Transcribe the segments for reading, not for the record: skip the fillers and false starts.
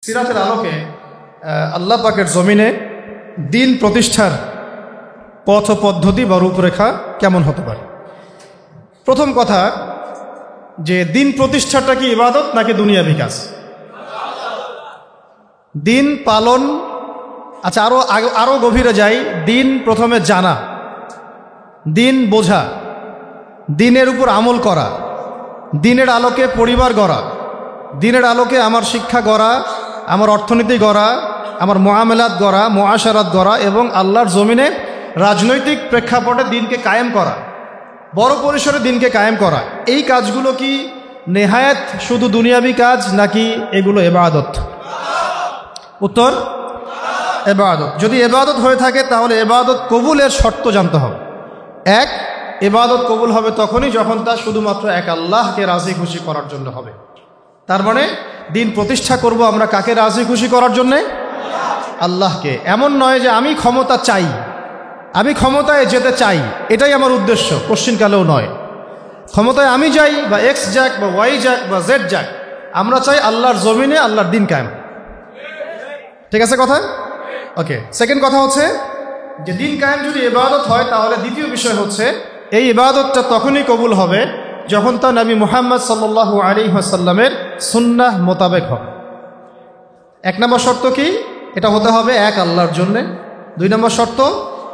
সিরাতের আলোকে আল্লাহ পাকের জমিনে দিন প্রতিষ্ঠার পথ পদ্ধতি বা রূপরেখা কেমন হতে পারে। প্রথম কথা যে দিন প্রতিষ্ঠাটা কি ইবাদত নাকি দুনিয়াবি কাজ? দিন পালন, আচ্ছা আরো গভীরে যাই। দিন প্রথমে জানা, দিন বোঝা, দিনের উপর আমল করা, দিনের আলোকে পরিবার গড়া, দিনের আলোকে আমার শিক্ষা গড়া, আমার অর্থনীতি গড়া, আমার মুআমালাত গড়া, মুআশারাত গড়া এবং আল্লাহর জমিনে রাজনৈতিক প্রেক্ষাপটে দিনকে কায়েম করা, বড় পরিসরে দিনকে কায়েম করা। এই কাজগুলো কি নেহায়েত শুধু দুনিয়াবি কাজ নাকি এগুলো ইবাদত? উত্তর ইবাদত। যদি ইবাদত হয়ে থাকে তাহলে ইবাদত কবুলের শর্ত জানতে হবে। এক, ইবাদত কবুল হবে তখনই যখন তা শুধুমাত্র এক আল্লাহকে রাজি খুশি করার জন্য হবে। তার মানে দিন প্রতিষ্ঠা করব আমরা কাকে রাজি খুশি করার জন্যে? আল্লাহকে। এমন নয় যে আমি ক্ষমতা চাই, আমি ক্ষমতায় যেতে চাই, এটাই আমার উদ্দেশ্য, কোশ্চিনকালেও নয়। ক্ষমতায় আমি যাই বা এক্স যাক বা ওয়াই যাক বা জেড যাক, আমরা চাই আল্লাহর জমিনে আল্লাহর দিন কায়েম। ঠিক আছে কথা? ওকে। সেকেন্ড কথা হচ্ছে যে দিন কায়েম যদি ইবাদত হয় তাহলে দ্বিতীয় বিষয় হচ্ছে এই ইবাদতটা তখনই কবুল হবে যখন তা নবী মুহাম্মদ সাল্লাল্লাহু আলাইহি ওয়াসাল্লামের সুন্নাহ মোতাবেক হবে। এক নম্বর শর্ত কি? এটা হতে হবে এক আল্লাহর জন্যে। দুই নম্বর শর্ত,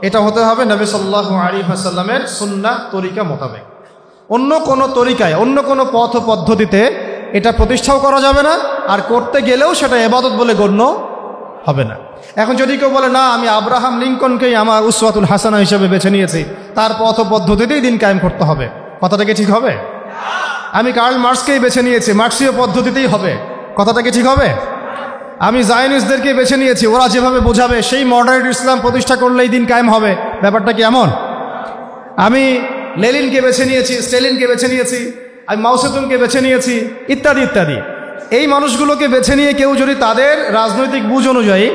এটা হতে হবে নবী সাল্লাল্লাহু আলাইহি ওয়াসাল্লামের সুন্নাহ তরিকা মোতাবেক। অন্য কোনো তরিকায়, অন্য কোনো পথ পদ্ধতিতে এটা প্রতিষ্ঠাও করা যাবে না, আর করতে গেলেও সেটা ইবাদত বলে গণ্য হবে না। এখন যদি কেউ বলে না আমি আব্রাহাম লিঙ্কনকেই আমার উসওয়াতুল হাসানা হিসেবে বেছে নিয়েছি, তার পথ পদ্ধতিতেই দিন কায়েম করতে হবে, কথাটা কি ঠিক হবে? আমি কার্ল মার্কসকেই বেছে নিয়েছি, মার্কসীয় পদ্ধতিতেই হবে, কথাটা কি ঠিক হবে? আমি জায়নিস্টদেরকে বেছে নিয়েছি, ওরা যেভাবে বোঝাবে সেই মডারেট ইসলাম প্রতিষ্ঠা করলেই দিন কায়েম হবে, ব্যাপারটা কি এমন? আমি লেনিনকে বেছে নিয়েছি, স্টেলিনকে বেছে নিয়েছি, আমি মাও সেতুংকে বেছে নিয়েছি, ইত্যাদি ইত্যাদি। এই মানুষগুলোকে বেছে নিয়ে কেউ যদি তাদের রাজনৈতিক বুঝ অনুযায়ী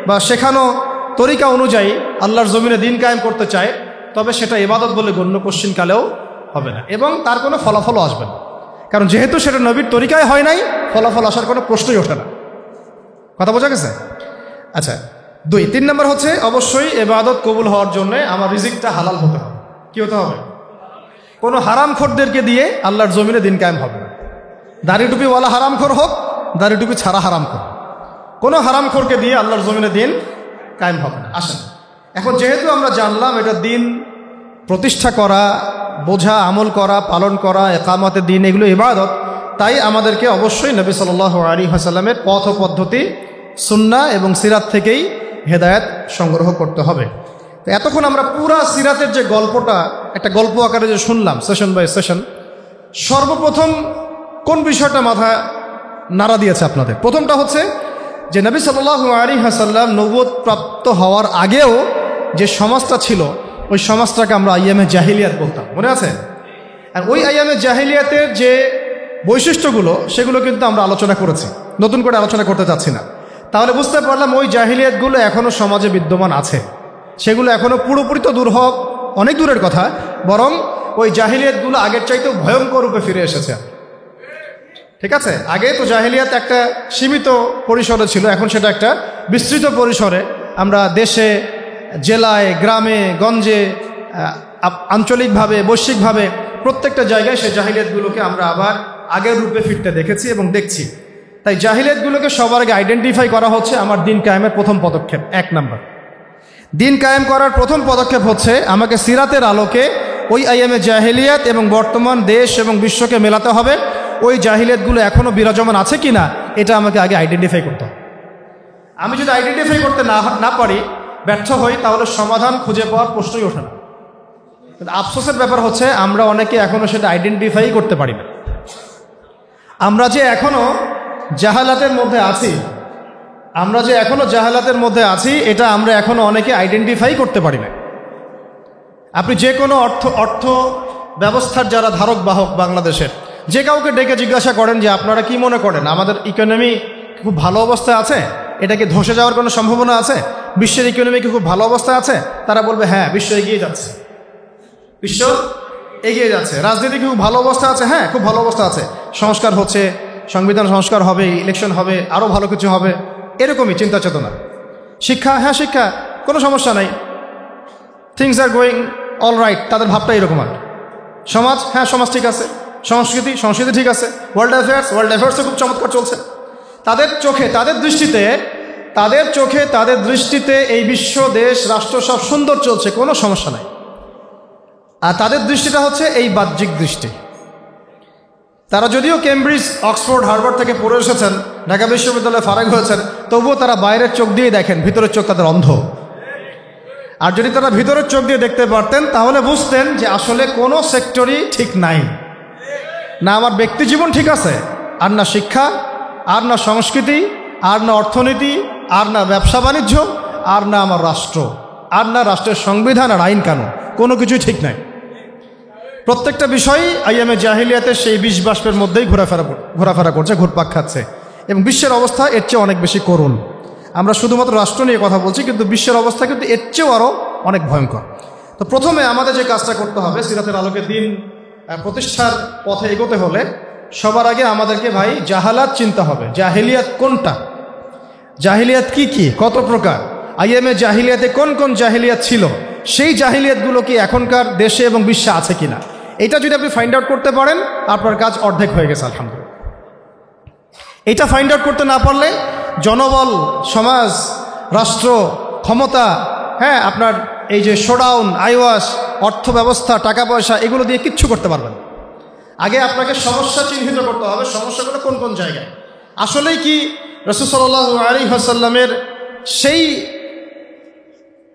বা শেখানো তরিকা অনুযায়ী আল্লাহর জমিনে দিন কায়েম করতে চায়, তবে সেটা ইবাদত বলে গণ্য কোশ্চিনকালেও হবে না এবং তার কোনো ফলাফলও আসবে না। কারণ যেহেতু সেটা নবীর তরিকায় হয় নাই, ফলাফল আসার কোনো প্রশ্নই ওঠে না। কথা বোঝা গেছে? আচ্ছা, তিন নম্বর হচ্ছে অবশ্যই ইবাদত কবুল হওয়ার জন্য আমার রিজিকটা হালাল হতে হবে। কি হতে হবে? কোনো হারামখোরদেরকে দিয়ে আল্লাহর জমিনে দিন কায়েম হবে না। দাড়ি টুপিওয়ালা হারামখোর হোক, দাড়ি টুপি ছাড়া হারামখোর, কোনো হারামখোরকে দিয়ে আল্লাহর জমিনে দিন কায়েম হবে না। আসেন, এখন যেহেতু আমরা জানলাম এটা দিন প্রতিষ্ঠা করা, বোঝা, আমল করা, পালন করা, ইকামতে দিন এগুলো ইবাদত, তাই আমাদেরকে অবশ্যই নবী সাল্লাল্লাহু আলাইহি ওয়াসাল্লামের পথ পদ্ধতি, সুন্নাহ এবং সিরাত থেকেই হেদায়েত সংগ্রহ করতে হবে। তো এতক্ষণ আমরা পুরা সিরাতের যে গল্পটা একটা গল্প আকারে যে শুনলাম, সেশন বাই সেশন, সর্বপ্রথম কোন বিষয়টা মাথা নাড়া দিয়েছে আপনাদের? প্রথমটা হচ্ছে যে নবী সাল্লাল্লাহু আলাইহি ওয়াসাল্লাম নবুয়ত প্রাপ্ত হওয়ার আগেও যে সমাজটা ছিল, ওই সমাজটাকে আমরা আইয়ামে জাহিলিয়াত বলতাম, মনে আছে? আর ওই আইয়ামে জাহিলিয়াতের যে বৈশিষ্ট্যগুলো সেগুলো কিন্তু আমরা আলোচনা করেছি, নতুন করে আলোচনা করতে চাচ্ছি না। তাহলে বুঝতে পারলাম ওই জাহিলিয়াতগুলো এখনও সমাজে বিদ্যমান আছে, সেগুলো এখনও পুরোপুরি তো দূর হওয়া অনেক দূরের কথা, বরং ওই জাহিলিয়াতগুলো আগের চাইতেও ভয়ঙ্কর রূপে ফিরে এসেছে। ঠিক আছে? আগে তো জাহিলিয়াত একটা সীমিত পরিসরে ছিল, এখন সেটা একটা বিস্তৃত পরিসরে আমরা দেশে, জেলায়, গ্রামে, গঞ্জে, আঞ্চলিকভাবে, বৈশ্বিকভাবে প্রত্যেকটা জায়গায় সেই জাহিলিয়াতগুলোকে আমরা আবার আগের রূপে ফিরতে দেখেছি এবং দেখছি। তাই জাহিলিয়াতগুলোকে সবার আগে আইডেন্টিফাই করা হচ্ছে আমার দিন কায়েমের প্রথম পদক্ষেপ। এক নাম্বার, দিন কায়েম করার প্রথম পদক্ষেপ হচ্ছে আমাকে সিরাতের আলোকে ওই আইয়ামে জাহিলিয়াত এবং বর্তমান দেশ এবং বিশ্বকে মেলাতে হবে। ওই জাহিলিয়াতগুলো এখনও বিরাজমান আছে কি না এটা আমাকে আগে আইডেন্টিফাই করতে হবে। আমি যদি আইডেন্টিফাই করতে না পারি, ব্যর্থ হই, তাহলে সমাধান খুঁজে পাওয়ার প্রশ্নই ওঠে না। কিন্তু আফসোসের ব্যাপার হচ্ছে আমরা অনেকে এখনও সেটা আইডেন্টিফাই করতে পারি না। আমরা যে এখনও জাহালাতের মধ্যে আছি, এটা আমরা এখনও অনেকে আইডেন্টিফাই করতে পারি না। আপনি যে কোনো অর্থ ব্যবস্থার যারা ধারক বাহক বাংলাদেশের, যে কাউকে ডেকে জিজ্ঞাসা করেন যে আপনারা কি মনে করেন আমাদের ইকোনমি খুব ভালো অবস্থায় আছে, এটা কি ধসে যাওয়ার কোনো সম্ভাবনা আছে, বিশ্বের ইকোনমি কি খুব ভালো অবস্থায় আছে, তারা বলবে হ্যাঁ, বিশ্ব এগিয়ে যাচ্ছে, বিশ্ব এগিয়ে যাচ্ছে। রাজনীতি কি খুব ভালো অবস্থা আছে? হ্যাঁ, খুব ভালো অবস্থা আছে। সংস্কার হচ্ছে, সংবিধান সংস্কার হবে, ইলেকশন হবে, আরও ভালো কিছু হবে, এরকমই চিন্তা চেতনা। শিক্ষা, হ্যাঁ শিক্ষা, কোনো সমস্যা নাই, things are going all right, তাদের ভাবটা এরকম আর। সমাজ, হ্যাঁ সমাজ ঠিক আছে, সংস্কৃতি ঠিক আছে, ওয়ার্ল্ড অ্যাফেয়ার্সও খুব চমৎকার চলছে। তাদের চোখে, তাদের দৃষ্টিতে এই বিশ্ব, দেশ, রাষ্ট্র সব সুন্দর চলছে, কোনো সমস্যা নাই। আর তাদের দৃষ্টিটা হচ্ছে এই বাহ্যিক দৃষ্টি। তারা যদিও কেমব্রিজ, অক্সফোর্ড, হার্ভার্ড থেকে পড়ে এসেছেন, ঢাকা বিশ্ববিদ্যালয়ে ফারাক হয়েছেন, তবুও তারা বাইরের চোখ দিয়েই দেখেন, ভিতরের চোখ তাদের অন্ধ। আর যদি তারা ভিতরের চোখ দিয়ে দেখতে পারতেন তাহলে বুঝতেন যে আসলে কোনো সেক্টরই ঠিক নাই। না আমার ব্যক্তি জীবন ঠিক আছে, আর না শিক্ষা, আর না সংস্কৃতি, আর না অর্থনীতি, আর না ব্যবসা বাণিজ্য, আর না আমার রাষ্ট্র, আর না রাষ্ট্রের সংবিধান আর আইন কানুন, কোনো কিছুই ঠিক নাই। প্রত্যেকটা বিষয়ই আইয়ামে জাহিলিয়াতের সেই বিষ বাষ্পের মধ্যেই ঘোরাফেরা করছে, ঘুরপাক খাচ্ছে। এবং বিশ্বের অবস্থা এর চেয়ে অনেক বেশি করুণ। আমরা শুধুমাত্র রাষ্ট্র নিয়ে কথা বলছি, কিন্তু বিশ্বের অবস্থা কিন্তু এর চেয়েও আরও অনেক ভয়ঙ্কর। তো প্রথমে আমাদের যে কাজটা করতে হবে, সিরাতের আলোকে দিন প্রতিষ্ঠার পথে এগোতে হলে সবার আগে আমাদেরকে ভাই জাহালাত চিনতে হবে। জাহিলিয়াত কোনটা, জাহিলিয়াত কি, কত প্রকার, আইয়ামে জাহিলিয়াতে কোন কোন জাহিলিয়াত ছিল, সেই জাহিলিয়াতগুলো কি এখনকার দেশে এবং বিশ্বে আছে কিনা, এটা যদি আপনি ফাইন্ড আউট করতে পারেন আপনার কাজ অর্ধেক হয়ে গেছে আলহামদুলিল্লাহ। এটা ফাইন্ড আউট করতে না পারলে জনবল, সমাজ, রাষ্ট্র, ক্ষমতা, হ্যাঁ আপনার এই যে শোডাউন, আইওয়াস, অর্থ ব্যবস্থা, টাকা পয়সা, এগুলো দিয়ে কিচ্ছু করতে পারবেন। আগে আপনাকে সমস্যা চিহ্নিত করতে হবে, সমস্যাগুলো কোন কোন জায়গায়। আসলেই কি রাসূল সাল্লাল্লাহু আলাইহি ওয়াসাল্লামের সেই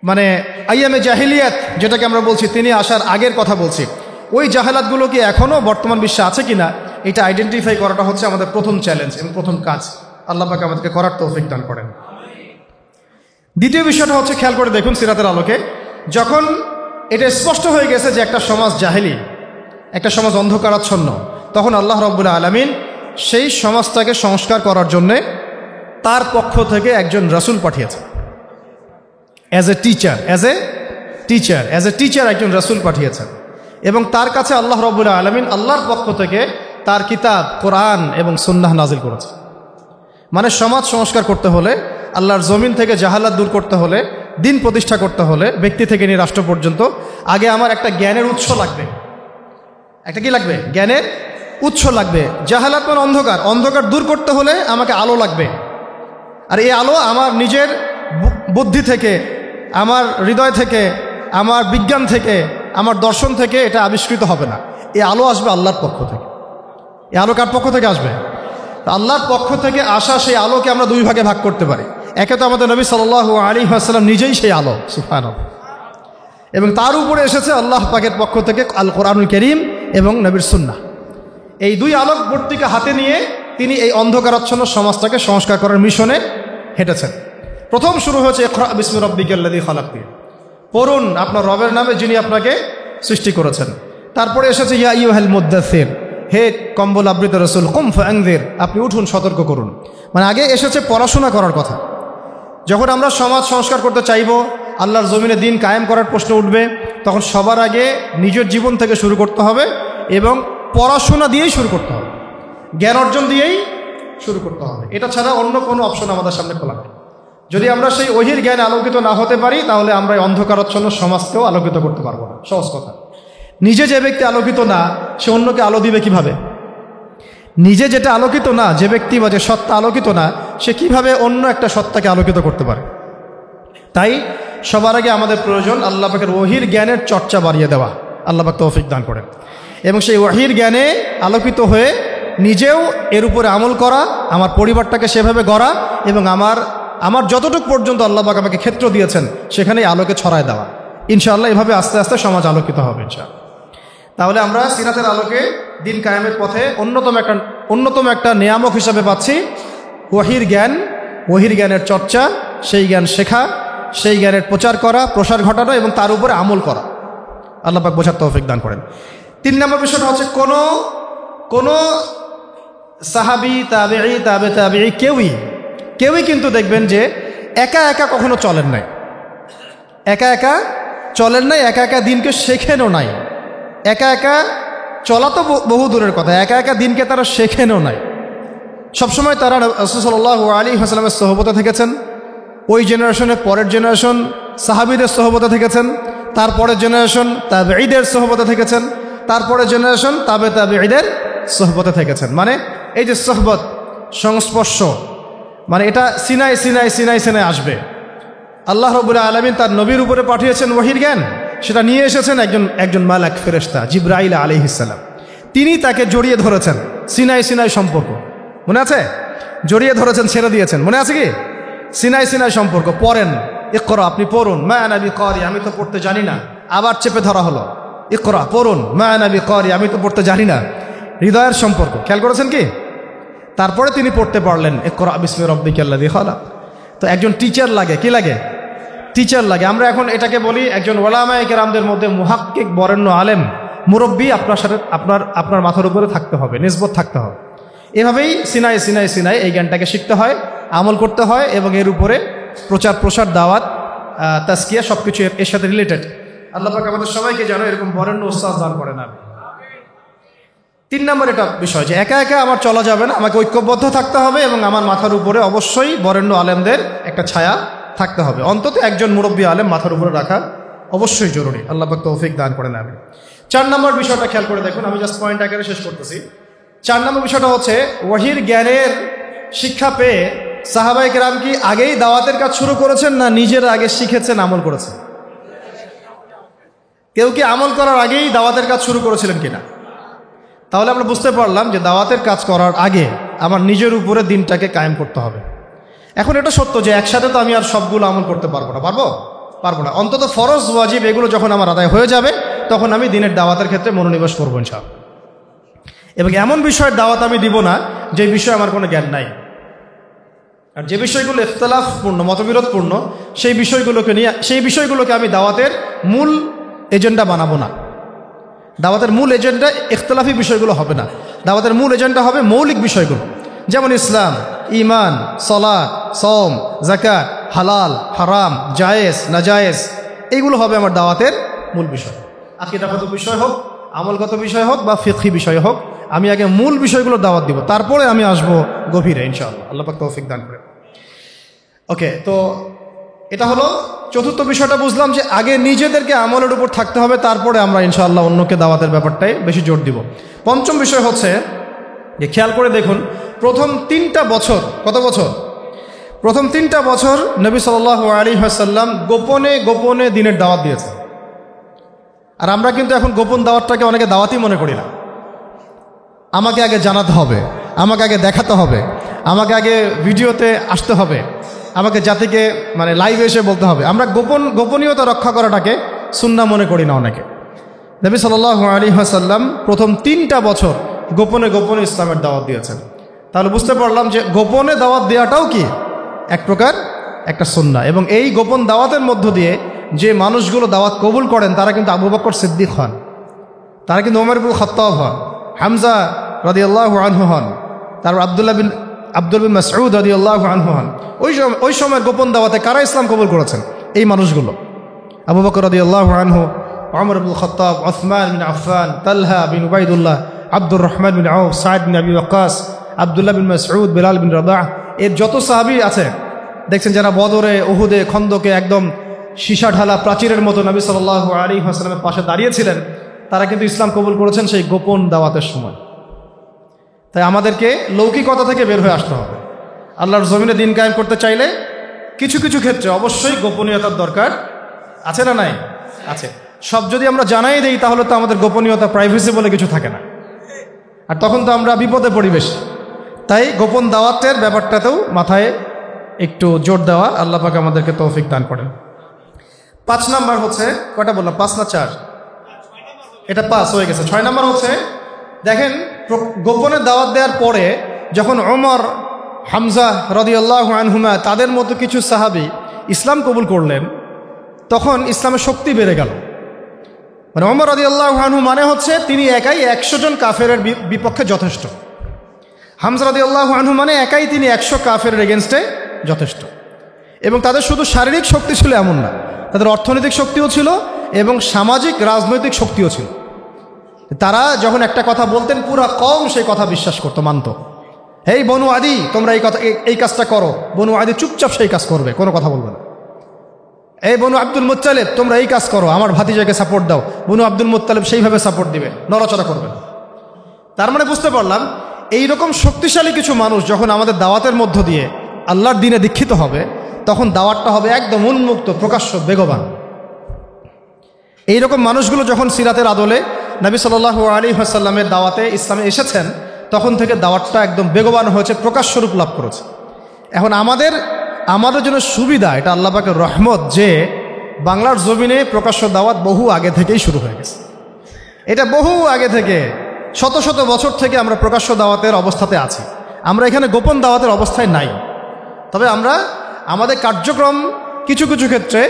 মানে আইয়ামে জাহিলিয়াত যেটাকে আমরা বলছি, তিনি আসার আগের কথা বলছি, ওই জাহালাতগুলো কি এখনও বর্তমান বিশ্বে আছে কিনা, এটা আইডেন্টিফাই করাটা হচ্ছে আমাদের প্রথম চ্যালেঞ্জ এবং প্রথম কাজ। আল্লাহ পাক আমাদেরকে করার তৌফিক দান করেন। দ্বিতীয় বিষয়টা হচ্ছে, খেয়াল করে দেখুন সিরাতের আলোকে, যখন এটা স্পষ্ট হয়ে গেছে যে একটা সমাজ জাহেলি, একটা সমাজ অন্ধকারাচ্ছন্ন, তখন আল্লাহ রাব্বুল আলামিন সেই সমাজটাকে সংস্কার করার জন্যে তার পক্ষ থেকে একজন রাসূল পাঠিয়েছেন। অ্যাজ এ টিচার একজন রাসূল পাঠিয়েছেন, এবং তার কাছে আল্লাহ রাব্বুল আলামিন আল্লাহর পক্ষ থেকে তার কিতাব কোরআন এবং সুন্নাহ নাজিল করেছে। মানে সমাজ সংস্কার করতে হলে, আল্লাহর জমিন থেকে জাহালাত দূর করতে হলে, দিন প্রতিষ্ঠা করতে হলে, ব্যক্তি থেকে নিয়ে রাষ্ট্র পর্যন্ত, আগে আমার একটা জ্ঞানের উৎস লাগবে। একটা কি লাগবে? জ্ঞানের উৎস লাগবে। জাহালাত মানে অন্ধকার দূর করতে হলে আমাকে আলো লাগবে। আর এই আলো আমার নিজের বুদ্ধি থেকে, আমার হৃদয় থেকে, আমার বিজ্ঞান থেকে, আমার দর্শন থেকে এটা আবিষ্কৃত হবে না। এই আলো আসবে আল্লাহর পক্ষ থেকে। এই আলো কার পক্ষ থেকে আসবে? আল্লাহর পক্ষ থেকে আসা সেই আলোকে আমরা দুই ভাগে ভাগ করতে পারি। একে তো আমাদের নবী সাল্লাল্লাহু আলাইহি ওয়াসাল্লাম নিজেই সেই আলো, সুবহানাল্লাহ, এবং তার উপরে এসেছে আল্লাহ পাকের পক্ষ থেকে আল কোরআনুল কারীম এবং নবীর সুন্নাহ। এই দুই আলোকবর্তিকা হাতে নিয়ে তিনি এই অন্ধকারাচ্ছন্ন সমাজটাকে সংস্কার করার মিশনে হেঁটেছেন। প্রথম শুরু হয়েছে ইকরা বিসমি রাব্বিকাল্লাযী খালাক দিয়ে, পড়ুন আপনার রবের নামে যিনি আপনাকে সৃষ্টি করেছেন। তারপরে এসেছে ইয়া আইয়ুহাল মুদ্দাসসির, হে কম্বল আবৃত রাসূল, কুম ফাআনযির, আপনি উঠুন সতর্ক করুন। মানে আগে এসেছে পড়াশোনা করার কথা। যখন আমরা সমাজ সংস্কার করতে চাইব, আল্লাহর জমিনে দিন কায়েম করার প্রশ্ন উঠবে, তখন সবার আগে নিজের জীবন থেকে শুরু করতে হবে এবং পড়াশোনা দিয়েই শুরু করতে হবে, জ্ঞান অর্জন দিয়েই শুরু করতে হবে। এটা ছাড়া অন্য কোনো অপশন আমাদের সামনে খোলা নেই। যদি আমরা সেই ওহির জ্ঞানে আলোকিত না হতে পারি, তাহলে আমরা এই অন্ধকারাচ্ছন্ন সমাজকেও আলোকিত করতে পারবো না। সহজ কথা। নিজে যে ব্যক্তি আলোকিত না, সে অন্যকে আলো দিবে কিভাবে? নিজে যেটা আলোকিত না, যে ব্যক্তি বা যে সত্তা আলোকিত না, সে কিভাবে অন্য একটা সত্তাকে আলোকিত করতে পারে? তাই সবার আগে আমাদের প্রয়োজন আল্লাহ পাকের ওহির জ্ঞানের চর্চা বাড়িয়ে দেওয়া। আল্লাহ পাক তৌফিক দান করেন। এবং সেই ওহির জ্ঞানে আলোকিত হয়ে নিজেও এর উপরে আমল করা, আমার পরিবারটাকে সেভাবে গড়া, এবং আমার যতটুকু পর্যন্ত আল্লাহ পাক আমাকে ক্ষেত্র দিয়েছেন সেখানেই আলোকে ছড়ায় দেওয়া। ইনশাআল্লাহ এভাবে আস্তে আস্তে সমাজ আলোকিত হবে ইনশাআল্লাহ। তাহলে আমরা সিরাতের আলোকে দিন কায়েমের পথে অন্যতম একটা নিয়ামক হিসাবে পাচ্ছি ওহির জ্ঞান, ওহির জ্ঞানের চর্চা, সেই জ্ঞান শেখা, সেই জ্ঞানের প্রচার করা, প্রসার ঘটানো এবং তার উপরে আমল করা। আল্লাহ পাক বোঝার তৌফিক দান করেন। 3 নম্বর বিষয়টা হচ্ছে কোনো সাহাবী, তাবেঈ, তাবে তাবেঈ কেউই কিন্তু দেখবেন যে একা একা কখনো চলেন নাই, একা একা দিনকে শেখেনও নাই। একা একা চলা তো বহু দূরের কথা, একা একা দিনকে তারা শেখেনও নাই। সবসময় তারা রাসূল সাল্লাল্লাহু আলাইহি ওয়াসাল্লামের সোহবতে থেকেছেন। ওই জেনারেশনের পরের জেনারেশন সাহাবীদের সোহবতে থেকেছেন, তারপরের জেনারেশন তাবেঈদের সোহবতে থেকেছেন, তারপরের জেনারেশন তাবেঈদের সোহবতে থেকেছেন। মানে এই যে সোহবত, সংস্পর্শ, মানে এটা সিনাই সিনাই সিনাই সিনাই আসবে। আল্লাহ রাব্বুল আলামিন তার নবীর উপরে পাঠিয়েছেন ওহীর জ্ঞান, সেটা নিয়ে এসেছেন একজন মালাক ফেরেশতা জিবরাইল আলাইহিস সালাম। তিনি তাকে জড়িয়ে ধরেছেন, সিনাই সিনাই সম্পর্ক মনে আছে? জড়িয়ে ধরেছেন, ছেড়ে দিয়েছেন, মনে আছে কি? সিনাই সিনাই সম্পর্ক। পড়েন, ইকরা, আপনি পড়ুন, মা আনা বিকারি, আমি তো পড়তে জানি না। আবার চেপে ধরা হলো, ইকরা, পড়ুন, মা আনা বিকারি, আমি তো পড়তে জানি না। হৃদয়ের সম্পর্ক খেয়াল করেছেন কি? তারপরে তিনি পড়তে পারলেন, ইকরা বিসমি রাব্বিকাল্লাযী খালাক। তো একজন টিচার লাগে, কি লাগে? টিচার লাগে। আমরা এখন এটাকে বলি একজন ওলামায়ে কেরামদের মধ্যে মুহাক্কিক বরেণ্য আলেম মুরব্বী আপনার সাথে আপনার মাথার উপরে থাকতে হবে, নিসবত থাকতে হবে। এভাবেই সিনাই সিনাই সিনাই এই জ্ঞানটাকে শিখতে হয়, আমল করতে হয়, এবং এর উপরে প্রচার প্রসার, দাওয়াত, তাজকিয়া সব কিছু এর সাথে রিলেটেড। আল্লাহ পাক আমাদের সবাইকে যেন এরকম বরেণ্য উস্তাদ দান করেন। না 3 নম্বর এটা বিষয় যে একা একা আমার চলা যাবে না, আমাকে ঐক্যবদ্ধ থাকতে হবে, এবং আমার মাথার উপরে অবশ্যই বরেণ্য আলেমদের একটা ছায়া থাকতে হবে। অন্তত একজন মুরব্বী আলেম মাথার উপরে রাখা অবশ্যই জরুরি। আল্লাহ পাক তৌফিক দান করেন। আমি 4 নম্বর বিষয়টা খেয়াল করে দেখুন, আমি জাস্ট পয়েন্ট আকারে শেষ করতেছি। 4 নম্বর বিষয়টা হচ্ছে ওহীর জ্ঞানের শিক্ষা পেয়ে সাহাবায়ে কেরাম কি আগেই দাওয়াতের কাজ শুরু করেছেন, না নিজেরা আগে শিখেছেন, আমল করেছেন? কেউ কি আমল করার আগেই দাওয়াতের কাজ শুরু করেছিলেন কিনা? তাহলে আমরা বুঝতে পারলাম যে দাওয়াতের কাজ করার আগে আমার নিজের উপরে দিনটাকে কায়েম করতে হবে। এখন এটা সত্য যে একসাথে তো আমি আর সবগুলো আমল করতে পারবো না, পারবো না। অন্তত ফরজ ওয়াজিব এগুলো যখন আমার আদায় হয়ে যাবে তখন আমি দিনের দাওয়াতের ক্ষেত্রে মনোনিবেশ করবো ইনশাআল্লাহ। এবং এমন বিষয়ের দাওয়াত আমি দিব না যে বিষয়ে আমার কোনো জ্ঞান নাই। আর যে বিষয়গুলো ইখতিলাফপূর্ণ, মতবিরোধপূর্ণ, সেই বিষয়গুলোকে আমি দাওয়াতের মূল এজেন্ডা বানাবো না। দাওয়াতের মূল এজেন্ডা ইখতিলাফি বিষয়গুলো হবে না। দাওয়াতের মূল এজেন্ডা হবে মৌলিক বিষয়গুলো, যেমন ইসলাম, ঈমান, সালাত, সওম, যাকাত, হালাল, হারাম, জায়েজ, নাজায়েজ, এইগুলো হবে আমার দাওয়াতের মূল বিষয়। আকীদাগত বিষয় হোক, আমলগত বিষয় হোক, বা ফিকহি বিষয় হোক, আমি আগে মূল বিষয়গুলো দাওয়াত দিব, তারপরে আমি আসবো গভীরে ইনশাআল্লাহ। আল্লাহ পাক তৌফিক দান করেন। ওকে, তো এটা হলো চতুর্থ বিষয়টা। বুঝলাম যে আগে নিজেদেরকে আমলের উপর থাকতে হবে, তারপরে আমরা ইনশাআল্লাহ অন্যকে দাওয়াতের ব্যাপারটাই বেশি জোর দিব। পঞ্চম বিষয় হচ্ছে যে খেয়াল করে দেখুন, প্রথম 3টা বছর, কত বছর? প্রথম 3টা বছর নবী সাল্লাল্লাহু আলাইহি ওয়াসাল্লাম গোপনে গোপনে দিনের দাওয়াত দিয়েছেন। আর আমরা কিন্তু এখন গোপন দাওয়াতটাকে অনেকে দাওয়াতই মনে করি না। আমাকে আগে জানাতে হবে, আমাকে আগে দেখাতে হবে, আমাকে আগে ভিডিওতে আসতে হবে, আমাকে জাতিকে মানে লাইভে এসে বলতে হবে। আমরা গোপনীয়তা রক্ষা করাটাকে সুন্নাহ মনে করি না অনেকে। নবী সাল্লাল্লাহু আলাইহি ওয়াসাল্লাম প্রথম 3টা বছর গোপনে গোপনে ইসলামের দাওয়াত দিয়েছেন। তাহলে বুঝতে পারলাম যে গোপনে দাওয়াত দেওয়াটাও কি এক প্রকার একটা সুন্নাহ। এবং এই গোপন দাওয়াতের মধ্য দিয়ে যে মানুষগুলো দাওয়াত কবুল করেন তারা কিন্তু আবু বকর সিদ্দিক হন, তারা কিন্তু ওমর ইবনুল খাত্তাব হন, হামজা রাদিয়াল্লাহু আনহু হন, তারপর আব্দুল বিন মাসউদ রাদিয়াল্লাহু আনহু হন। ওই সময় গোপন দাওয়াতে কারা ইসলাম কবুল করেছেন? এই মানুষগুলো। আবু বকর রাদিয়াল্লাহু আনহু, ওমর ইবনুল খাত্তাব, উসমান বিন আফফান, তালহা বিন উবাইদুল্লাহ, আব্দুর রহমান বিন আউফ, সাঈদ বিন আবি ওয়াক্কাস, আব্দুল্লাহ বিন মাসউদ, বিলাল বিন রাবাহ, এর যত সাহাবী আছে দেখছেন যারা বদরে, উহুদে, খন্দকে একদম সীসা ঢালা প্রাচীরের মতো নবী সাল্লাল্লাহু আলাইহি ওয়াসাল্লামের পাশে দাঁড়িয়েছিলেন, তারা কিন্তু ইসলাম কবুল করেছেন সেই গোপন দাওয়াতের সময়। তাই আমাদেরকে লৌকিকতা থেকে বের হয়ে আসতে হবে। আল্লাহর জমিনে দিন কায়েম করতে চাইলে কিছু কিছু ক্ষেত্রে অবশ্যই গোপনীয়তার দরকার আছে না নাই? আছে। সব যদি আমরা জানাই দেই তাহলে তো আমাদের গোপনীয়তা, প্রাইভেসি বলে কিছু থাকে না, আর তখন তো আমরা বিপদে পড়ি বেশি। তাই গোপন দাওয়াতের ব্যাপারটাতেও মাথায় একটু জোর দেওয়া। আল্লাহ পাক আমাদেরকে তৌফিক দান করেন। 5 নাম্বার হচ্ছে, কয়টা বললাম? 5 না 4? এটা 5 হয়ে গেছে। 6 নাম্বার হচ্ছে, দেখেন গোপনে দাওয়াত দেওয়ার পরে যখন ওমর, হামজা রাদিয়াল্লাহু আনহুমা তাদের মতো কিছু সাহাবী ইসলাম কবুল করলেন, তখন ইসলামের শক্তি বেড়ে গেল। মানে ওমর রাদিয়াল্লাহু আনহু মানে হচ্ছে তিনি একাই 100 জন কাফেরের বিপক্ষে যথেষ্ট। হামজা রাদিয়াল্লাহু আনহু মানে একাই তিনি 100 কাফেরের এগেনস্টে যথেষ্ট। এবং তাদের শুধু শারীরিক শক্তি ছিল এমন না, তাদের অর্থনৈতিক শক্তিও ছিল এবং সামাজিক রাজনৈতিক শক্তিও ছিল। তারা যখন একটা কথা বলতেন পুরা কওম সেই কথা বিশ্বাস করত, মানত। হেই বনু আদি, তোমরা এই কাজটা করো। বনু আদি চুপচাপ সেই কাজ করবে, কোনো কথা বলবে না। এই বনু আব্দুল মুত্তালিব, তোমরা এই কাজ করো, আমার ভাতিজাকে সাপোর্ট দাও। বনু আব্দুল মুত্তালিব সেইভাবে সাপোর্ট দিবে, নড়াচড়া করবে না। তার মানে বুঝতে পারলাম, এইরকম শক্তিশালী কিছু মানুষ যখন আমাদের দাওয়াতের মধ্য দিয়ে আল্লাহর দ্বীনে দীক্ষিত হবে, তখন দাওয়াতটা হবে একদম উন্মুক্ত, প্রকাশ্য, বেগবান। এইরকম মানুষগুলো যখন সিরাতের আদলে নবী সাল্লাল্লাহু আলাইহি ওয়াসাল্লামের দাওয়াতে ইসলামে এসেছেন, তখন থেকে দাওয়াতটা একদম বেগবান হয়েছে, প্রকাশ্য রূপ লাভ করেছে। এখন আমাদের জন্য সুবিধা, এটা আল্লাহ পাকের রহমত, যে বাংলার জমিনে প্রকাশ্য দাওয়াত বহু আগে থেকেই শুরু হয়ে গেছে। এটা বহু আগে থেকে, শত শত বছর থেকে আমরা প্রকাশ্য দাওয়াতের অবস্থাতে আছি। আমরা এখানে গোপন দাওয়াতের অবস্থায় নাই। তবে আমরা আমাদের কার্যক্রম কিছু কিছু ক্ষেত্রে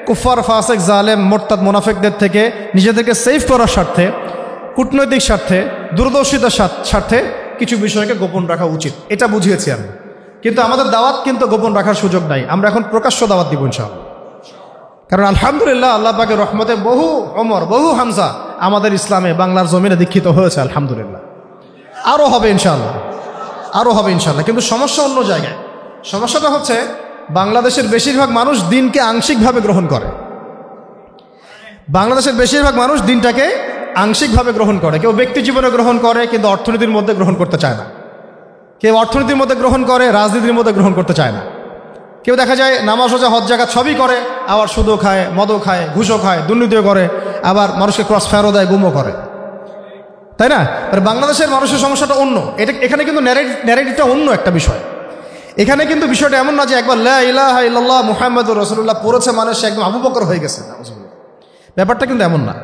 কুফার, ফাসেক, জালেম, মোরতাদ, মুনাফিকদের থেকে নিজেদেরকে সেভ করার স্বার্থে, কূটনৈতিক স্বার্থে, দূরদর্শিতার স্বার্থে কিছু বিষয়কে গোপন রাখা উচিত, এটা বুঝিয়েছি আমি। কিন্তু আমাদের দাওয়াত কিন্তু গোপন রাখার সুযোগ নাই। আমরা এখন প্রকাশ্য দাওয়াত দিব ইনশাআল্লাহ। কারণ আলহামদুলিল্লাহ, আল্লাহ পাকের রহমতে বহু ওমর, বহু হামজা আমাদের ইসলামে বাংলার জমিনে দীক্ষিত হয়েছে আলহামদুলিল্লাহ। আরও হবে ইনশাআল্লাহ, আরও হবে ইনশাআল্লাহ। কিন্তু সমস্যা অন্য জায়গায়। সমস্যাটা হচ্ছে, বাংলাদেশের বেশিরভাগ মানুষ দিনকে আংশিকভাবে গ্রহণ করে। বাংলাদেশের বেশিরভাগ মানুষ দিনটাকে আংশিকভাবে গ্রহণ করে। কেউ ব্যক্তি জীবনে গ্রহণ করে, কিন্তু অর্থনীতির মধ্যে গ্রহণ করতে চায় না। কেউ অর্থনীতির মধ্যে গ্রহণ করে, রাজনীতির মধ্যে গ্রহণ করতে চায় না। কেউ দেখা যায় নামাজ, রোজা, হজ, জাকাত সবই করে, আবার সুদও খায়, মদও খায়, ঘুষও খায়, দুর্নীতিও করে, আবার মানুষকে ক্রস ফায়ারও দেয়, গুমও করে, তাই না? বাংলাদেশের মানুষের সমস্যাটা অন্য। এখানে কিন্তু ন্যারেটিভটা অন্য একটা বিষয়। এখানে কিন্তু বিষয়টা এমন না যে একবার লা ইলাহা ইল্লাল্লাহ মুহাম্মাদুর রাসূলুল্লাহ পড়েছে মানে সে একদম আবু বকর হয়ে গেছে। ব্যাপারটা কিন্তু এমন না।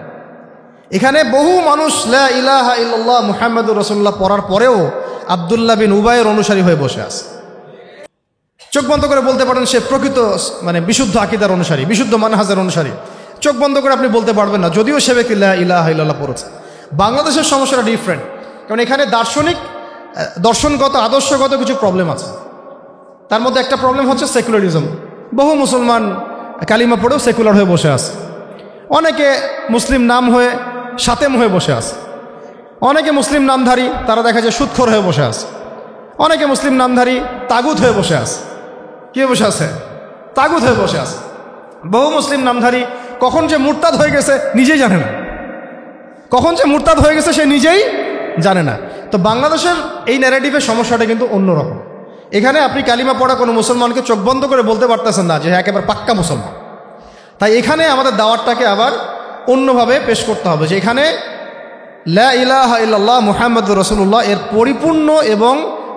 এখানে বহু মানুষ লা ইলাহা ইল্লাল্লাহ মুহাম্মাদুর রাসূলুল্লাহ পড়ার পরেও আব্দুল্লাহ বিন উবাইয়ের অনুসারী হয়ে বসে আছে। চোখ বন্ধ করে বলতে পারেন সে প্রকৃত বিশুদ্ধ আকীদার অনুসারী, বিশুদ্ধ মানহাজের অনুসারী। চোখ বন্ধ করে আপনি বলতে পারবেন না, যদিও সে ব্যক্তি লা ইলাহা ইল্লাল্লাহ পড়েছে। বাংলাদেশের সমস্যাটা ডিফারেন্ট, কারণ এখানে দর্শনগত, আদর্শগত কিছু প্রবলেম আছে। তার মধ্যে একটা প্রবলেম হচ্ছে সেকুলারিজম। বহু মুসলমান কালিমা পড়েও সেকুলার হয়ে বসে আছে। অনেকে মুসলিম নাম হয়ে সাতেম হয়ে বসে আছে। অনেকে মুসলিম নামধারী, তারা দেখা যায় সুদখোর হয়ে বসে আছে। অনেকে মুসলিম নামধারী তাগুত হয়ে বসে আছে। কে বসে আছে? তাগুত হয়ে বসে আছে। বহু মুসলিম নামধারী কখন যে মুরতাদ হয়ে গেছে নিজেই জানে না। কখন যে মুরতাদ হয়ে গেছে সে নিজেই জানে না। তো বাংলাদেশের এই ন্যারেটিভের সমস্যাটা কিন্তু অন্যরকম। এখানে আপনি কালিমা পড়া কোনো মুসলমানকে চোখ বন্ধ করে বলতে পারতেছেন না যে একেবারে পাক্কা মুসলমান। তাই এখানে আমাদের দাওয়াতটাকে আবার অন্যভাবে পেশ করতে হবে, যে এখানে লা ইলাহা ইল্লাল্লাহ মুহাম্মাদুর রাসূলুল্লাহ এর পরিপূর্ণ এবং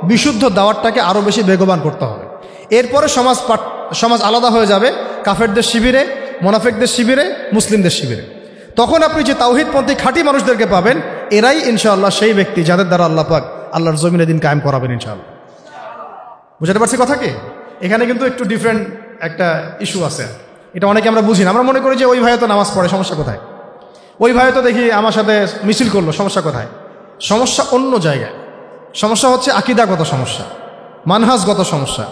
বিশুদ্ধ দাওয়াতটাকে আরও বেশি বেগবান করতে হবে। এরপরে সমাজ আলাদা হয়ে যাবে কাফেরদের শিবিরে, মুনাফিকদের শিবিরে, মুসলিমদের শিবিরে। তখন আপনি যে তাওহীদপন্থী খাঁটি মানুষদেরকে পাবেন, এরাই ইনশাআল্লাহ সেই ব্যক্তি যাদের দ্বারা আল্লাহ পাক আল্লাহর জমিনে দিন কায়েম করাবেন ইনশাআল্লাহ। বুঝতে পারছি কথা কি? এখানে কিন্তু একটু ডিফারেন্ট একটা ইস্যু আছে। এটা অনেকে আমরা বুঝি না। আমরা মনে করি যে ওই ভাই তো নামাজ পড়ে, সমস্যা কোথায়? ওই ভাই তো দেখি আমার সাথে মিছিল করলো, সমস্যা কোথায়? সমস্যা অন্য জায়গায়। সমস্যা হচ্ছে আকীদাগত সমস্যা, মানহাজগত সমস্যা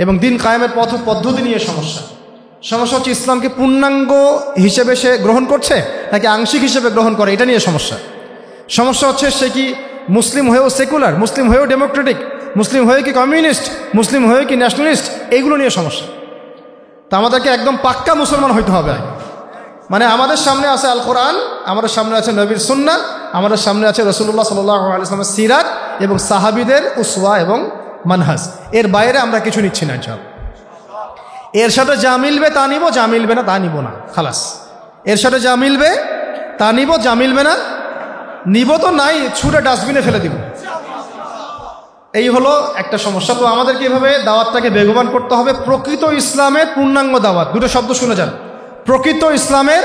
এবং দিন কায়েমের পদ্ধতি নিয়ে সমস্যা। সমস্যা হচ্ছে ইসলামকে পূর্ণাঙ্গ হিসেবে সে গ্রহণ করছে নাকি আংশিক হিসেবে গ্রহণ করে, এটা নিয়ে সমস্যা। সমস্যা হচ্ছে সে কি মুসলিম হয়েও সেকুলার, মুসলিম হয়েও ডেমোক্রেটিক, মুসলিম হয়ে কি কমিউনিস্ট, মুসলিম হয়ে কি ন্যাশনালিস্ট, এইগুলো নিয়ে সমস্যা। তা আমাদেরকে একদম পাক্কা মুসলমান হইতে হবে। আমাদের সামনে আছে আল কোরআন, আমাদের সামনে আছে নবীর সুন্নাহ, আমাদের সামনে আছে রাসূলুল্লাহ সাল্লাল্লাহু আলাইহি ওয়াসাল্লামের সিরাত এবং সাহাবীদের উসওয়া এবং মানহাজ। এর বাইরে আমরা কিছু নিচ্ছি না ইনশাআল্লাহ। এর সাথে যা মিলবে তা নিব, যা মিলবে না তা নিব না, খালাস। এর সাথে যা মিলবে তা নিব, যা মিলবে না নিব তো নাই, ছুঁড়ে ডাস্টবিনে ফেলে দিব। এই হলো একটা সমস্যা। তো আমাদেরকে এভাবে দাওয়াতটাকে বেগবান করতে হবে। প্রকৃত ইসলামের পূর্ণাঙ্গ দাওয়াত, দুটো শব্দ শুনে যান, প্রকৃত ইসলামের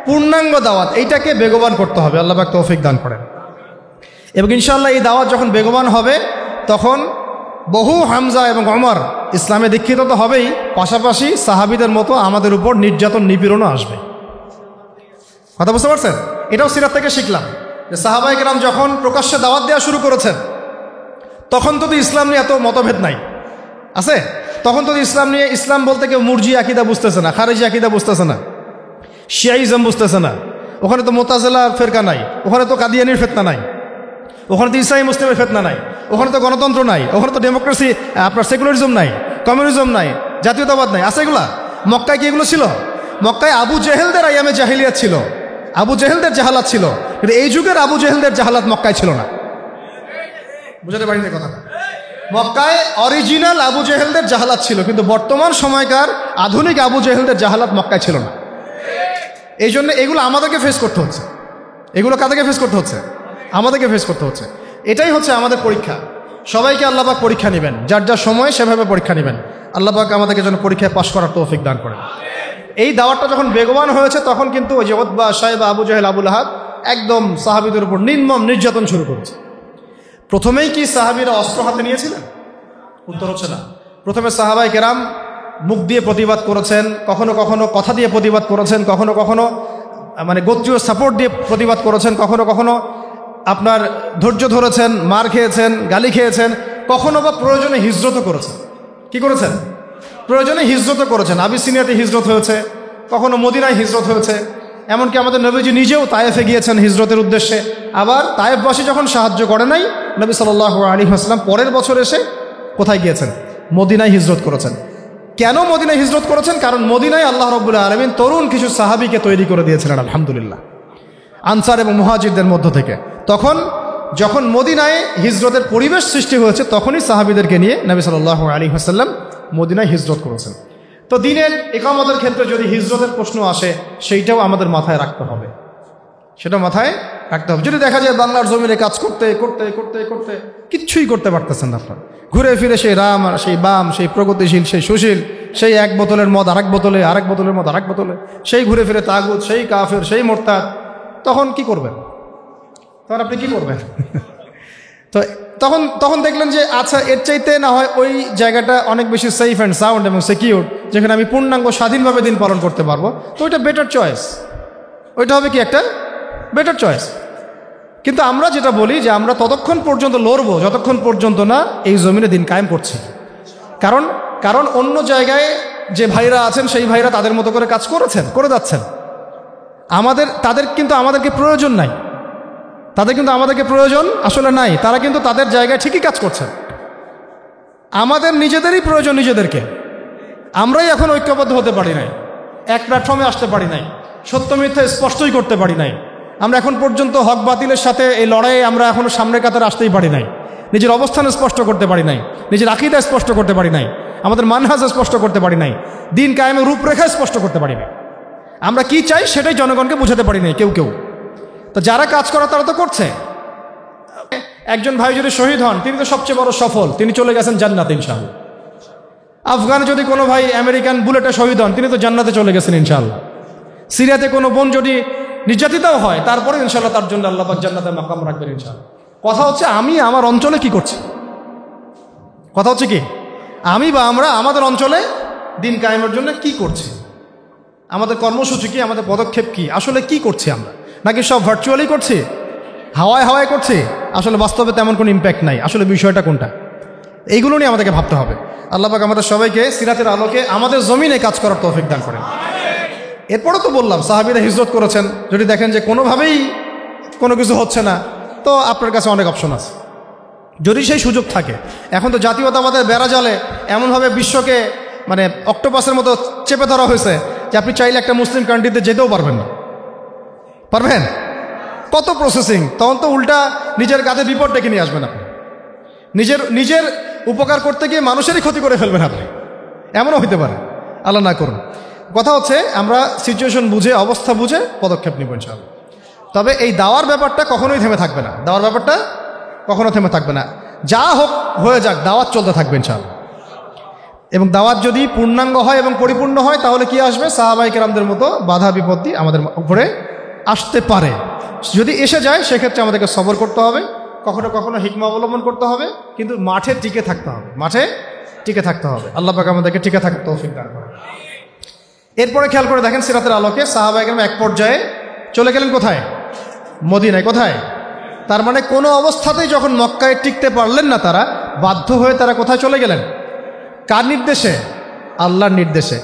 পূর্ণাঙ্গ দাওয়াত, এইটাকে বেগবান করতে হবে। আল্লাহ পাক তৌফিক দান করেন। এবং ইনশাআল্লাহ এই দাওয়াত যখন বেগবান হবে, তখন বহু হামজা এবং ওমর ইসলামে দীক্ষিত তো হবেই, পাশাপাশি সাহাবীদের মতো আমাদের উপর নির্যাতন, নিপীড়নও আসবে। কথা বুঝতে পারছেন? এটাও সিরাত থেকে শিখলাম যে সাহাবায়ে কেরাম যখন প্রকাশ্যে দাওয়াত দেওয়া শুরু করেছেন, তখন তো ইসলাম নিয়ে এত মতভেদ নাই, আছে? তখন তো ইসলাম বলতে কেউ মুরজি আকীদা বুঝতেছে না, খারিজি আকীদা বুঝতেছে না, শিয়াইজম বুঝতেছে না। ওখানে তো মুতাজিলা ফেরকা নাই, ওখানে তো কাদিয়ানির ফিতনা নাই, ওখানে তো ঈসাই মুসলিমের ফিতনা নাই। ওখানে তো গণতন্ত্র নাই, ওখানে তো ডেমোক্রেসি, আপনার সেকুলারিজম নাই, কমিউনিজম নাই, জাতীয়তাবাদ নাই, আছে এগুলা? মক্কায় কি এগুলো ছিল? মক্কায় আবু জেহেলদের আইয়ামে জাহিলিয়াত ছিল, আবু জেহেলদের জাহালাত ছিল, কিন্তু এই যুগের আবু জেহেলদের জাহালাত মক্কায় ছিল না। বুঝাতে পারিনি কথাটা? মক্কায় অরিজিনাল আবু জেহেলদের জাহালাত ছিল, কিন্তু বর্তমান সময়কার আধুনিক আবু জেহেলদের জাহালাত মক্কায় ছিল না। এই জন্য এগুলো আমাদেরকে ফেস করতে হচ্ছে। এগুলো কাদেরকে ফেস করতে হচ্ছে? আমাদেরকে ফেস করতে হচ্ছে। এটাই হচ্ছে আমাদের পরীক্ষা। সবাইকে আল্লাহ পাক পরীক্ষা নেবেন, যার যার সময় সেভাবে পরীক্ষা নেবেন। আল্লাহ পাক আমাদেরকে যেন পরীক্ষায় পাশ করার তৌফিক দান করেন। এই দাওয়াতটা যখন বেগবান হয়েছে, তখন কিন্তু ওই যে উতবা, শাইবা, আবু জাহেল, আবু লাহাব একদম সাহাবীদের উপর নির্মম নির্যাতন শুরু করেছে। প্রথমেই কি সাহাবীরা অস্ত্র হাতে নিয়েছিলেন? উত্তর হচ্ছে না। প্রথমে সাহাবায়ে কেরাম মুখ দিয়ে প্রতিবাদ করেছেন, কখনো কখনো কথা দিয়ে প্রতিবাদ করেছেন, কখনো কখনো মানে গোত্রীয় সাপোর্ট দিয়ে প্রতিবাদ করেছেন, কখনো কখনো আপনার ধৈর্য ধরেছেন, মার খেয়েছেন, গালি খেয়েছেন, কখনো বা প্রয়োজনে হিজরতও করেছেন। কি করেছেন? প্রয়োজনে হিজরতও করেছেন। আবিসিনিয়াতে হিজরত হয়েছে, কখনো মদিনায় হিজরত হয়েছে, এমনকি আমাদের নবীজি নিজেও তায়েফে গিয়েছেন হিজরতের উদ্দেশ্যে। আবার তায়েফবাসী যখন সাহায্য করে নাই, নবী সাল্লাল্লাহু আলাইহি ওয়াসাল্লাম পরের বছর এসে কোথায় গিয়েছেন? মদিনায় হিজরত করেছেন। কেন মদিনায় হিজরত করেছেন? কারণ মদিনায় আল্লাহ রাব্বুল আলামিন তরুণ কিছু সাহাবীকে তৈরি করে দিয়েছিলেন, আলহামদুলিল্লাহ, আনসার এবং মুহাজিরদের মধ্য থেকে। তখন যখন মদিনায় হিজরতের পরিবেশ সৃষ্টি হয়েছে, তখনই সাহাবীদেরকে নিয়ে নবী সাল্লাল্লাহু আলাইহি ওয়াসাল্লাম মদিনায় হিজরত করেছেন। তো দিনের ইকামতের ক্ষেত্রে যদি হিজরতের প্রশ্ন আসে, সেইটাও আমাদের মাথায় রাখতে হবে, সেটা মাথায় রাখতে হবে। যদি দেখা যায় বাংলার জমিনে কাজ করতে করতে করতে করতে কিচ্ছুই করতে পারতেছেন না, আপনার ঘুরে ফিরে সেই রাম আর সেই বাম, সেই প্রগতিশীল, সেই সুশীল, সেই এক বোতলের মদ আরেক বোতলে, আরেক বোতলের মদ আরেক বোতলে, সেই ঘুরে ফিরে তাগুত, সেই কাফের, সেই মোরতাদ, তখন কি করবেন? তখন আপনি কি করবেন? তো তখন দেখলেন যে আচ্ছা, এর চাইতে না হয় ওই জায়গাটা অনেক বেশি সেফ অ্যান্ড সাউন্ড এবং সিকিউর, যেখানে আমি পূর্ণাঙ্গ স্বাধীনভাবে দিন পালন করতে পারবো, তো ওইটা বেটার চয়েস। ওইটা হবে কি একটা বেটার চয়েস। কিন্তু আমরা যেটা বলি যে আমরা ততক্ষণ পর্যন্ত লড়বো যতক্ষণ পর্যন্ত না এই জমিনে দিন কায়েম করছি। কারণ অন্য জায়গায় যে ভাইরা আছেন, সেই ভাইরা তাদের মতো করে কাজ করে যাচ্ছেন। তাদের কিন্তু আমাদেরকে প্রয়োজন নাই, তাদের কিন্তু আমাদেরকে প্রয়োজন আসলে নাই। তারা কিন্তু তাদের জায়গায় ঠিকই কাজ করছেন। আমাদের নিজেদেরই প্রয়োজন নিজেদেরকে। আমরাই এখন ঐক্যবদ্ধ হতে পারি নাই, এক প্ল্যাটফর্মে আসতে পারি নাই, সত্য মিথ্যা স্পষ্টই করতে পারি নাই। আমরা এখন পর্যন্ত হক বাতিলের সাথে এই লড়াইয়ে আমরা এখনো সামনের কাতারে আসতেই পারি নাই। নিজের অবস্থান স্পষ্ট করতে পারি নাই, নিজের আকীদা স্পষ্ট করতে পারি নাই, আমাদের মানহাজ স্পষ্ট করতে পারি নাই, দিন কায়েমের রূপরেখা স্পষ্ট করতে পারি নাই। আমরা কি চাই সেটাই জনগণকে বোঝাতে পারি নাই কেউ। তো যারা কাজ করা তারা তো করছে। একজন ভাই যদি শহীদ হন, তিনি তো সবচেয়ে বড় সফল, তিনি চলে গেছেন জান্নাতে ইনশাআল্লাহ। আফগানে যদি কোনো ভাই আমেরিকান বুলেটে শহীদ হন, তিনি তো জান্নাতে চলে গেছেন ইনশাআল্লাহ। সিরিয়াতে কোনো বোন যদি নির্যাতিতও হয়, তারপরে ইনশাআল্লাহ তার জন্য আল্লাহ পাক জান্নাতে মাকাম রাখবেন ইনশাআল্লাহ। কথা হচ্ছে আমি আমার অঞ্চলে কি করছি, কথা হচ্ছে কি আমি বা আমরা আমাদের অঞ্চলে দিন কায়েমের জন্য কি করছি, আমাদের কর্মসূচি কি, আমাদের পদক্ষেপ কি, আসলে কি করছি আমরা, নাকি সব ভার্চুয়ালি করছি, হাওয়ায় করছি, আসলে বাস্তবে তেমন কোনো ইম্প্যাক্ট নাই, আসলে বিষয়টা কোনটা, এইগুলো নিয়ে আমাদেরকে ভাবতে হবে। আল্লাহ পাক আমাদের সবাইকে সিরাতের আলোকে আমাদের জমিনে কাজ করার তৌফিক দান করেন। এরপরে তো বললাম সাহাবীরা হিজরত করেছেন। যদি দেখেন যে কোনোভাবেই কোনো কিছু হচ্ছে না, তো আপনার কাছে অনেক অপশন আছে, যদি সেই সুযোগ থাকে। এখন তো জাতীয়তাবাদের বেড়া জালে এমনভাবে বিশ্বকে মানে অক্টোপাসের মতো চেপে ধরা হয়েছে যে আপনি চাইলে একটা মুসলিম কান্ট্রিতে যেতেও পারবেন না। পারবেন? কত প্রসেসিং, তখন তো উল্টা নিজের কাঁধে বিপদ ডেকে নিয়ে আসবেন আপনি। নিজের উপকার করতে গিয়ে মানুষেরই ক্ষতি করে ফেলবেন আপনি, এমনও হইতে পারে, আল্লাহ না করুন। কথা হচ্ছে আমরা সিচুয়েশন বুঝে, অবস্থা বুঝে পদক্ষেপ নিব ইনশাআল্লাহ। তবে এই দাওয়ার ব্যাপারটা কখনোই থেমে থাকবে না, দাওয়ার ব্যাপারটা কখনো থেমে থাকবে না। যা হোক হয়ে যাক, দাওয়াত চলতে থাকবে ইনশাআল্লাহ। এবং দাওয়াত যদি পূর্ণাঙ্গ হয় এবং পরিপূর্ণ হয়, তাহলে কি আসবে? সাহাবায়ে কেরামদের মতো বাধা বিপত্তি আমাদের উপরে আসতে পারে। যদি এসে যায়, সেক্ষেত্রে আমাদেরকে সবর করতে হবে, কখনো কখনো হিকমা অবলম্বন করতে হবে, কিন্তু মাঠে টিকে থাকতে হবে, মাঠে টিকে থাকতে হবে। আল্লাহ পাক আমাদেরকে টিকে থাকার তৌফিক দান করেন। এরপরে খেয়াল করে দেখেন সিরাতের আলোকে সাহাবায়ে কেরাম এক পর্যায়ে চলে গেলেন কোথায়? মদিনায়। কোথায়? তার মানে কোনো অবস্থাতেই যখন মক্কায় টিকতে পারলেন না, তারা বাধ্য হয়ে তারা কোথায় চলে গেলেন? কার নির্দেশে? আল্লাহর নির্দেশে।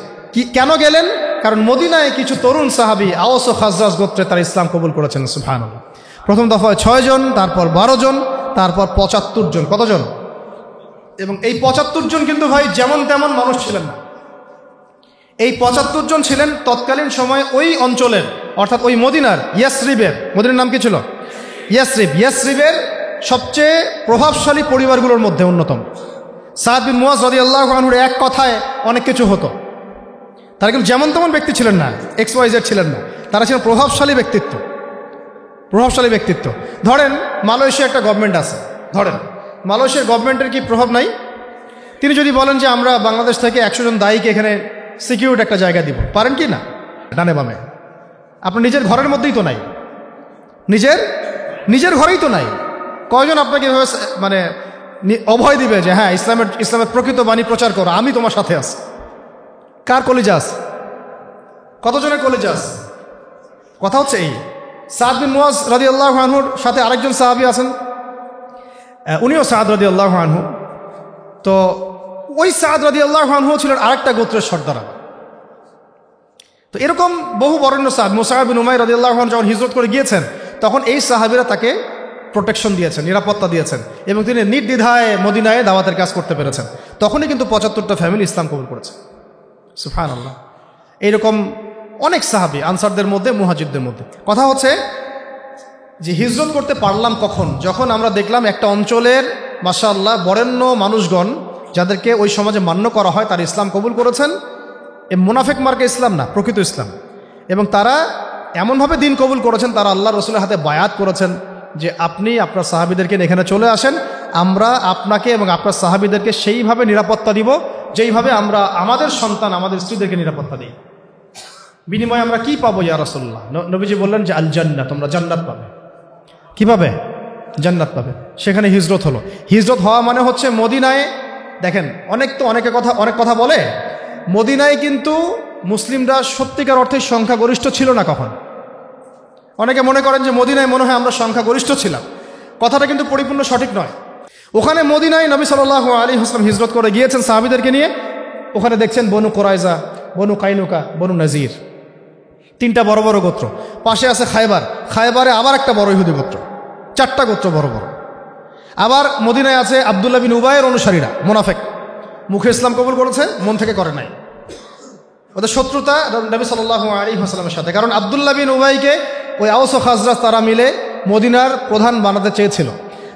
কেন গেলেন? কারণ মদিনায় কিছু তরুণ সাহাবী আওস ও খাজরাজ গোত্রে তারা ইসলাম কবুল করেছেন। সুবহানাল্লাহ। প্রথম দফায় 6 জন, তারপর 12 জন, তারপর ৭৫ জন। কতজন? এবং এই ৭৫ জন কিন্তু ভাই যেমন তেমন মানুষ ছিলেন না। এই ৭৫ জন ছিলেন তৎকালীন সময়ে ওই অঞ্চলের, অর্থাৎ ওই মদিনার ইয়াসরিবের, মদিনার নাম কি ছিল? ইয়াসরিবের সবচেয়ে প্রভাবশালী পরিবারগুলোর মধ্যে অন্যতম। সাদ বিন মুয়াজ রাদিয়াল্লাহু আনহুর এক কথায় অনেক কিছু হতো। তারা কিন্তু যেমন তেমন ব্যক্তি ছিলেন না, XYZ ছিলেন না, তারা ছিলেন প্রভাবশালী ব্যক্তিত্ব। ধরেন মালয়েশিয়া একটা গভর্নমেন্ট আছে, ধরেন মালয়েশিয়ার গভর্নমেন্টের কি প্রভাব নাই? তিনি যদি বলেন যে আমরা বাংলাদেশ থেকে 100 জন দায়ীকে এখানে সিকিউরিটি একটা জায়গা দিব, পারেন কি না? ডানে বামে। আপনার নিজের ঘরের মধ্যেই তো নাই, নিজের ঘরেই তো নাই। কয়জন আপনাকে এভাবে মানে অভয় দিবে যে হ্যাঁ ইসলামের প্রকৃত বাণী প্রচার করো, আমি তোমার সাথে আছি? কার কলিজা আছে? কতজনের কলিজা আছে? কথা হচ্ছে এই, সাদ বিন মুয়াজ রাদিয়াল্লাহু আনহুর সাথে আরেকজন সাহাবী আছেন, উনিও সাদ রাদিয়াল্লাহু আনহু। তো ওই সাদ রাদিয়াল্লাহু আনহু ছিলেন আরেকটা গোত্রের সর্দার। তো এরকম বহু বরেণ্য সাহাবী, মুসআব বিন উমাইর রাদিয়াল্লাহু আনহু যখন হিজরত করে গিয়েছেন, তখন এই সাহাবীরা তাকে প্রোটেকশন দিয়েছেন, নিরাপত্তা দিয়েছেন, এবং তিনি নির্দ্বিধায় মদিনায় দাওয়াতের কাজ করতে পেরেছেন। তখনই কিন্তু ৭৫টা ফ্যামিলি ইসলাম কবুল করেছে। সুবহানাল্লাহ। এইরকম অনেক সাহাবী আনসারদের মধ্যে, মুহাজিরদের মধ্যে। কথা হচ্ছে যে হিজরত করতে পারলাম কখন? যখন আমরা দেখলাম একটা অঞ্চলের মাশাআল্লাহ বরেণ্য মানুষগণ, যাদেরকে ওই সমাজে মান্য করা হয়, তারা ইসলাম কবুল করেছেন। এ মুনাফিক মার্কা ইসলাম না, প্রকৃত ইসলাম। এবং তারা এমনভাবে দিন কবুল করেছেন, তারা আল্লাহ রসুলের হাতে বায়াত করেছেন যে আপনি আপনার সাহাবীদেরকে এখানে চলে আসেন, আমরা আপনাকে এবং আপনার সাহাবীদেরকে সেইভাবে নিরাপত্তা দিব যেইভাবে আমরা আমাদের সন্তান, আমাদের স্ত্রীদেরকে নিরাপত্তা দিই। বিনিময়ে আমরা কি পাবো ইয়া রাসূলুল্লাহ? নবীজি বললেন যে আল জান্নাত, তোমরা জান্নাত পাবে। কি পাবে? জান্নাত পাবে। সেখানে হিজরত হলো। হিজরত হওয়া মানে হচ্ছে মদিনায়, দেখেন অনেক কথা বলে, মদিনায় কিন্তু মুসলিমরা সত্যিকার অর্থে সংখ্যাগরিষ্ঠ ছিল না কখন। অনেকে মনে করেন যে মদিনায় মনে হয় আমরা সংখ্যাগরিষ্ঠ ছিলাম, কথাটা কিন্তু পরিপূর্ণ সঠিক নয়। ওখানে মদিনায় নবী সাল্লাল্লাহু আলাইহি ওয়াসাল্লাম হিজরত করে গিয়েছেন সাহাবীদেরকে নিয়ে। ওখানে দেখছেন বনু কুরাইজা, বনু কাইনুকা, বনু নাজির, 3টা বড় বড় গোত্র। পাশে আছে খায়বারে আবার একটা বড় ইহুদি গোত্র, 4টা গোত্র বড় বড়। আবার মদিনায় আছে আব্দুল্লাহ বিন উবাইয়ের অনুসারীরা, মুনাফিক, মুখে ইসলাম কবুল করেছে, মন থেকে করে নাই। ওদের শত্রুতা নবী সাল্লাল্লাহু আলাইহি ওয়াসাল্লামের সাথে, কারণ আব্দুল্লাহ বিন উবাইকে ওই আওস ও খাজরাজ তারা মিলে মদিনার প্রধান বানাতে চেয়েছিল।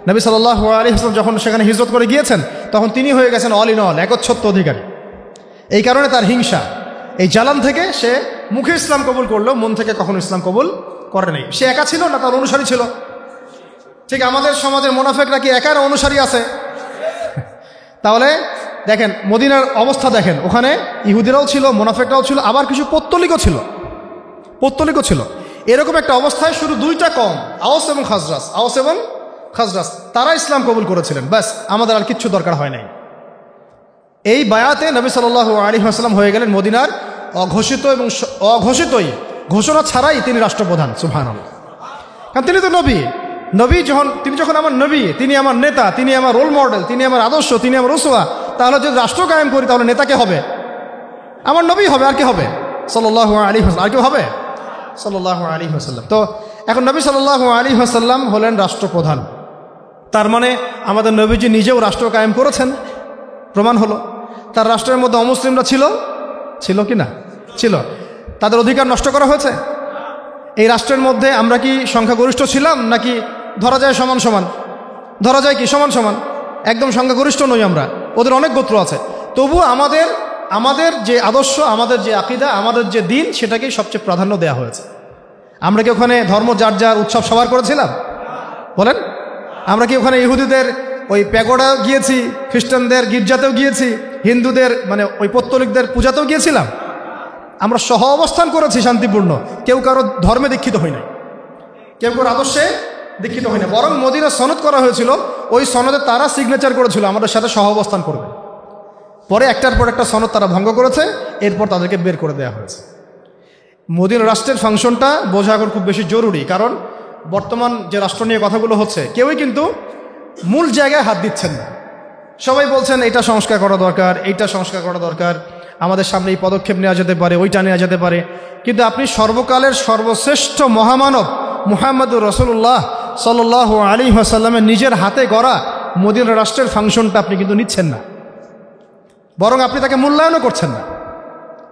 নবী সাল্লাল্লাহু আলাইহি ওয়াসাল্লাম যখন সেখানে হিজরত করে গিয়েছেন, তখন তিনি হয়ে গেছেন অল ইন অল, একচ্ছত্ব অধিকারী। এই কারণে তার হিংসা, এই জালান থেকে সে মুখে ইসলাম কবুল করলো, মন থেকে কখনো ইসলাম কবুল করে নাই। সে একা ছিল না, তার অনুসারী ছিল। ঠিক আমাদের সমাজের মুনাফিকরা কি একার অনুসারী আছে? তাহলে দেখেন মদিনার অবস্থা দেখেন, ওখানে ইহুদিরাও ছিল, মুনাফিকরাও ছিল, আবার কিছু পৌত্তলিকও ছিল। এরকম একটা অবস্থায় শুধু 2টা কম, আওস এবং খাজরাজ, তারা ইসলাম কবুল করেছিলেন। ব্যাস, আমাদের আর কিচ্ছু দরকার হয় নাই। এই বায়াতে নবী সাল্লাল্লাহু আলাইহি ওয়াসাল্লাম হয়ে গেলেন মদিনার অঘোষিত এবং অঘোষিতই, ঘোষণা ছাড়াই তিনি রাষ্ট্রপ্রধান। সুবহানাল্লাহ। কারণ তিনি তো নবী তিনি যখন আমার নবী, তিনি আমার নেতা, তিনি আমার রোল মডেল, তিনি আমার আদর্শ, তিনি আমার উসওয়া, তাহলে যদি রাষ্ট্র কায়েম করি তাহলে নেতা কে হবে? আমার নবী হবে। আর কে হবে? সাল্লাল্লাহু আলাইহি ওয়াসাল্লাম। আর কেউ হবে? সাল্লাল্লাহু আলাইহি ওয়াসাল্লাম। তো এখন নবী সাল্লাল্লাহু আলাইহি ওয়াসাল্লাম হলেন রাষ্ট্রপ্রধান। তার মানে আমাদের নবীজি নিজেও রাষ্ট্র কায়েম করেছেন, প্রমাণ হলো। তার রাষ্ট্রের মধ্যে অমুসলিমরা ছিল কি না? ছিল। তাদের অধিকার নষ্ট করা হয়েছে? এই রাষ্ট্রের মধ্যে আমরা কি সংখ্যাগরিষ্ঠ ছিলাম, নাকি ধরা যায় সমান? ধরা যায় কি সমান? একদম সংখ্যাগরিষ্ঠ নই আমরা, ওদের অনেক গোত্র আছে। তবু আমাদের যে আদর্শ, আমাদের যে আকীদা, আমাদের যে দিন, সেটাকেই সবচেয়ে প্রাধান্য দেওয়া হয়েছে। আমরা কি ওখানে ধর্ম যার উৎসব সবার করেছিলাম? বলেন। আমরা কি ওখানে ইহুদিদের ওই প্যাগোডা গিয়েছি, খ্রিস্টানদের গির্জাতেও গিয়েছি, হিন্দুদের মানে ওই পৌত্তলিকদের পূজাতেও গিয়েছিলাম? আমরা সহ অবস্থান করেছি শান্তিপূর্ণ, কেউ কারো ধর্মে দীক্ষিত হই নাই, কেউ কারো আদর্শে দীক্ষিত হই না। বরং মদিনা সনদ করা হয়েছিল, ওই সনদে তারা সিগনেচার করেছিল আমাদের সাথে সহ অবস্থান করবে। পরে একটার পর একটা সনদ তারা ভঙ্গ করেছে, এরপর তাদেরকে বের করে দেওয়া হয়েছে। মদিনা রাষ্ট্রের ফাংশনটা বোঝা এখন খুব বেশি জরুরি, কারণ বর্তমান যে রাষ্ট্র নিয়ে কথাগুলো হচ্ছে, কেউই কিন্তু মূল জায়গায় হাত দিচ্ছেন না। সবাই বলছেন এটা সংস্কার করা দরকার, এইটা সংস্কার করা দরকার, আমাদের সামনে এই পদক্ষেপ নেওয়া যেতে পারে, ওইটা নেওয়া যেতে পারে। কিন্তু আপনি সর্বকালের সর্বশ্রেষ্ঠ মহামানব মুহাম্মদুর রাসূলুল্লাহ সাল্লাল্লাহু আলাইহি ওয়াসাল্লামের নিজের হাতে গড়া মদিনা রাষ্ট্রের ফাংশনটা আপনি কিন্তু নিচ্ছেন না, বরং আপনি তাকে মূল্যায়নও করছেন না।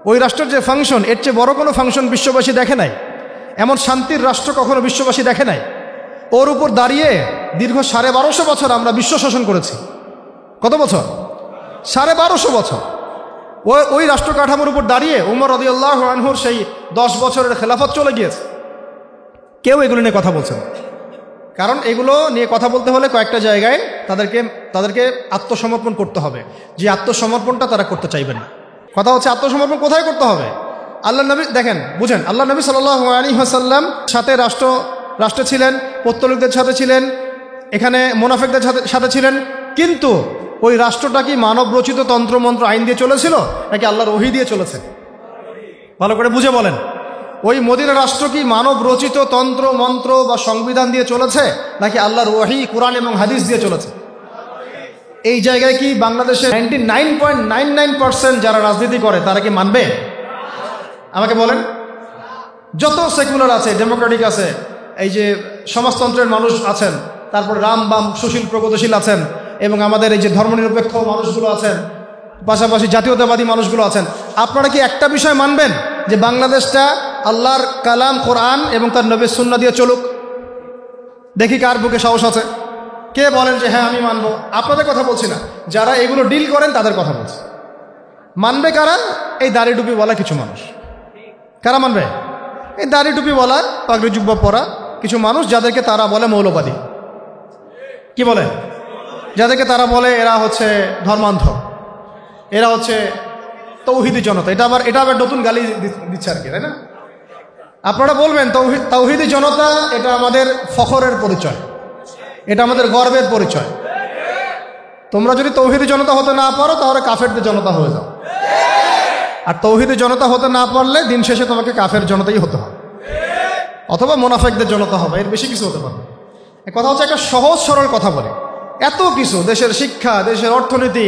ওই রাষ্ট্রের যে ফাংশন, এর চেয়ে বড় কোনো ফাংশন বিশ্ববাসী দেখে নাই, এমন শান্তির রাষ্ট্র কখনো বিশ্ববাসী দেখে নাই। ওর উপর দাঁড়িয়ে দীর্ঘ 1250 বছর আমরা বিশ্ব শাসন করেছি। কত বছর? 1250 বছর। ওই রাষ্ট্র কাঠামোর উপর দাঁড়িয়ে উমর রাদিয়াল্লাহু আনহুর সেই 10 বছরের খেলাফত চলে গিয়েছে। কেউ এগুলো নিয়ে কথা বলছে না, কারণ এগুলো নিয়ে কথা বলতে হলে কয়েকটা জায়গায় তাদেরকে আত্মসমর্পণ করতে হবে, যে আত্মসমর্পণটা তারা করতে চাইবেন না। কথা হচ্ছে আত্মসমর্পণ কোথায় করতে হবে? আল্লাহ নবী দেখেন, বুঝেন, আল্লাহ নবী সাল্লাল্লাহু আলাইহি ওয়াসাল্লাম সাথে রাষ্ট্রে ছিলেন, পৌত্তলিকদের সাথে ছিলেন, এখানে মুনাফিকদের সাথে ছিলেন, কিন্তু ওই রাষ্ট্রটা কি মানব রচিত তন্ত্রমন্ত্র আইন দিয়ে চলেছিল নাকি আল্লাহর ওহী দিয়ে চলেছে? ভালো করে বুঝে বলেন, ওই মদিনা রাষ্ট্র কি মানব রচিত তন্ত্র মন্ত্র বা সংবিধান দিয়ে চলেছে নাকি আল্লাহর ওহী কুরআন এবং হাদিস দিয়ে চলেছে? এই জায়গায় কি বাংলাদেশের 99.99% যারা রাজনীতি করে তারা কি মানবে? আমাকে বলেন। যত সেকুলার আছে, ডেমোক্রেটিক আছে, এই যে সমাজতন্ত্রের মানুষ আছেন, তারপর রাম বাম সুশীল প্রগতিশীল আছেন, এবং আমাদের এই যে ধর্মনিরপেক্ষ মানুষগুলো আছেন, পাশাপাশি জাতীয়তাবাদী মানুষগুলো আছেন, আপনারা কি একটা বিষয় মানবেন যে বাংলাদেশটা আল্লাহর কালাম কোরআন এবং তার নবীর সুন্নাহ দিয়ে চলুক? দেখি কার বুকে সাহস আছে, কে বলেন যে হ্যাঁ আমি মানবো। আপনাদের কথা বলছি না, যারা এগুলো ডিল করেন তাদের কথা বলছি। মানবে কারা? এই দাড়ি টুপি বলা কিছু মানুষ। কারা মানবে? এই দাড়ি টুপি বলা, পাগড়ি জুব্বা পরা কিছু মানুষ, যাদেরকে তারা বলে মৌলবাদী। কি বলে? যাদেরকে তারা বলে এরা হচ্ছে ধর্মান্ধ, এরা হচ্ছে তৌহিদি জনতা। এটা আবার নতুন গালি দিচ্ছে আর কি, তাই না? আপনারা বলবেন তৌহিদি জনতা, এটা আমাদের ফখরের পরিচয়, এটা আমাদের গর্বের পরিচয়। তোমরা যদি তৌহিদি জনতা হতে না পারো তাহলে কাফেরদের জনতা হয়ে যাও, আর তৌহিদি জনতা হতে না পারলে দিন শেষে তোমাকে কাফের জনতাই হতে হবে, অথবা মুনাফিকদের জনতা হবে, এর বেশি কিছু হতে পারে। কথা হচ্ছে একটা সহজ সরল কথা বলে, এত কিছু, দেশের শিক্ষা, দেশের অর্থনীতি,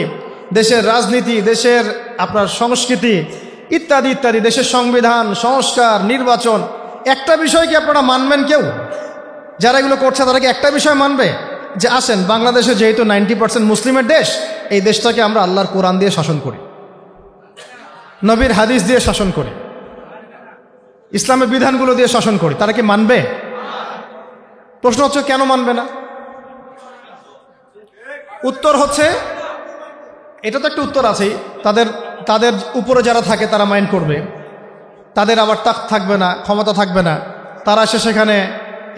দেশের রাজনীতি, দেশের আপনার সংস্কৃতি ইত্যাদি ইত্যাদি, দেশের সংবিধান, সংস্কার, নির্বাচন, একটা বিষয় কি আপনারা মানবেন? কেউ যারা এগুলো করছে তারা কি একটা বিষয় মানবে যে আসেন বাংলাদেশে যেহেতু 90% মুসলিমের দেশ, এই দেশটাকে আমরা আল্লাহর কোরআন দিয়ে শাসন করি, নবীর হাদিস দিয়ে শাসন করি, ইসলামের বিধানগুলো দিয়ে শাসন করি, তারা কি মানবে? প্রশ্ন হচ্ছে কেন মানবে না? উত্তর হচ্ছে, এটা তো একটা উত্তর আছেই, তাদের উপরে যারা থাকে তারা মাইন্ড করবে, তাদের আবার তাক থাকবে না, ক্ষমতা থাকবে না, তারা এসে সেখানে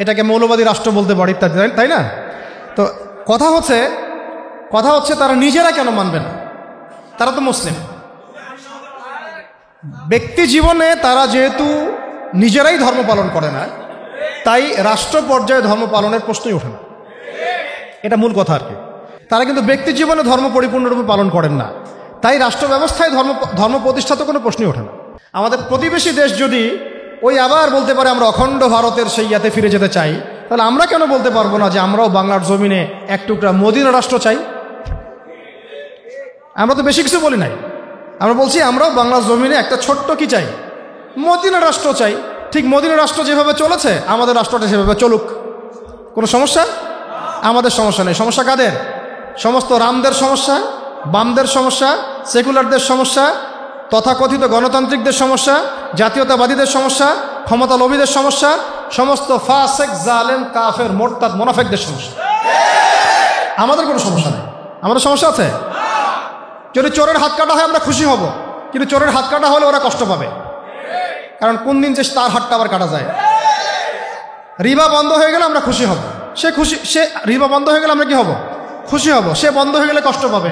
এটাকে মৌলবাদী রাষ্ট্র বলতে পারে ইত্যাদি, তাই না? তো কথা হচ্ছে তারা নিজেরা কেন মানবে না? তারা তো মুসলিম। ব্যক্তি জীবনে তারা যেহেতু নিজেরাই ধর্ম পালন করে না, তাই রাষ্ট্র পর্যায়ে ধর্ম পালনের প্রশ্নই ওঠে না। এটা মূল কথা আর কি। তারা কিন্তু ব্যক্তি জীবনে ধর্ম পরিপূর্ণরূপে পালন করেন না, তাই রাষ্ট্র ব্যবস্থায় ধর্ম প্রতিষ্ঠা তো কোনো প্রশ্নই ওঠে না। আমাদের প্রতিবেশী দেশ যদি ওই আবার বলতে পারে আমরা অখণ্ড ভারতের সেই ইয়াতে ফিরে যেতে চাই, তাহলে আমরা কেন বলতে পারবো না যে আমরাও বাংলার জমিনে এক টুকরা মদিনা রাষ্ট্র চাই? আমরা তো বেশি কিছু বলি নাই, আমরা বলছি আমরাও বাংলার জমিনে একটা ছোট্ট কি চাই, মদিনা রাষ্ট্র চাই। ঠিক মদিনা রাষ্ট্র যেভাবে চলেছে আমাদের রাষ্ট্রটা সেভাবে চলুক, কোনো সমস্যা? আমাদের সমস্যা নেই। সমস্যা কাদের? সমস্ত রামদের সমস্যা, বামদের সমস্যা, সেকুলারদের সমস্যা, তথাকথিত গণতান্ত্রিকদের সমস্যা, জাতীয়তাবাদীদের সমস্যা, ক্ষমতা লোভীদের সমস্যা, সমস্ত ফাসেক জালেম কাফের মোরতাদ মুনাফিকদের সমস্যা। আমাদের কোনো সমস্যা নেই। আমাদের সমস্যা আছে? যদি চোরের হাত কাটা হয় আমরা খুশি হব, কিন্তু চোরের হাত কাটা হলে ওরা কষ্ট পাবে, কারণ কোন দিন যে তার হাতটা আবার কাটা যায়। রিবা বন্ধ হয়ে গেলে আমরা খুশি হব, সে রিবা বন্ধ হয়ে গেলে আমরা কি হব? খুশি হব। সে বন্ধ হয়ে গেলে কষ্ট পাবে।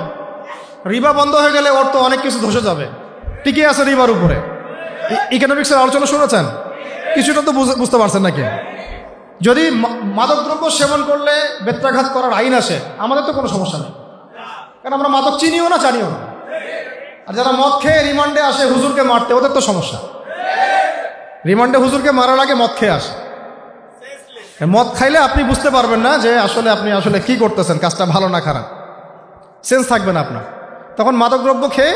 রিবা বন্ধ হয়ে গেলে ওর তো অনেক কিছু ধসে যাবে। টিকে আছে রিবার উপরে। ইকোনমিক্সের আলোচনা শুনেছেন? কিছুটা তো বুঝতে পারছেন নাকি? যদি মাদকদ্রব্য সেবন করলে বেত্রাঘাত করার আইন আসে, আমাদের তো কোনো সমস্যা নেই, কারণ আমরা মাদক চিনিও না, জানিও না। আর যারা মদ খেয়ে রিমান্ডে আসে হুজুরকে মারতে, ওদের তো সমস্যা। রিমান্ডে হুজুরকে মারার আগে মদ খেয়ে আসে। মদ খাইলে আপনি বুঝতে পারবেন না যে আপনি আসলে কি করতেছেন, কাজটা ভালো না খারাপ, সেন্স থাকবে না আপনার। তখন মাদকদ্রব্য খেয়ে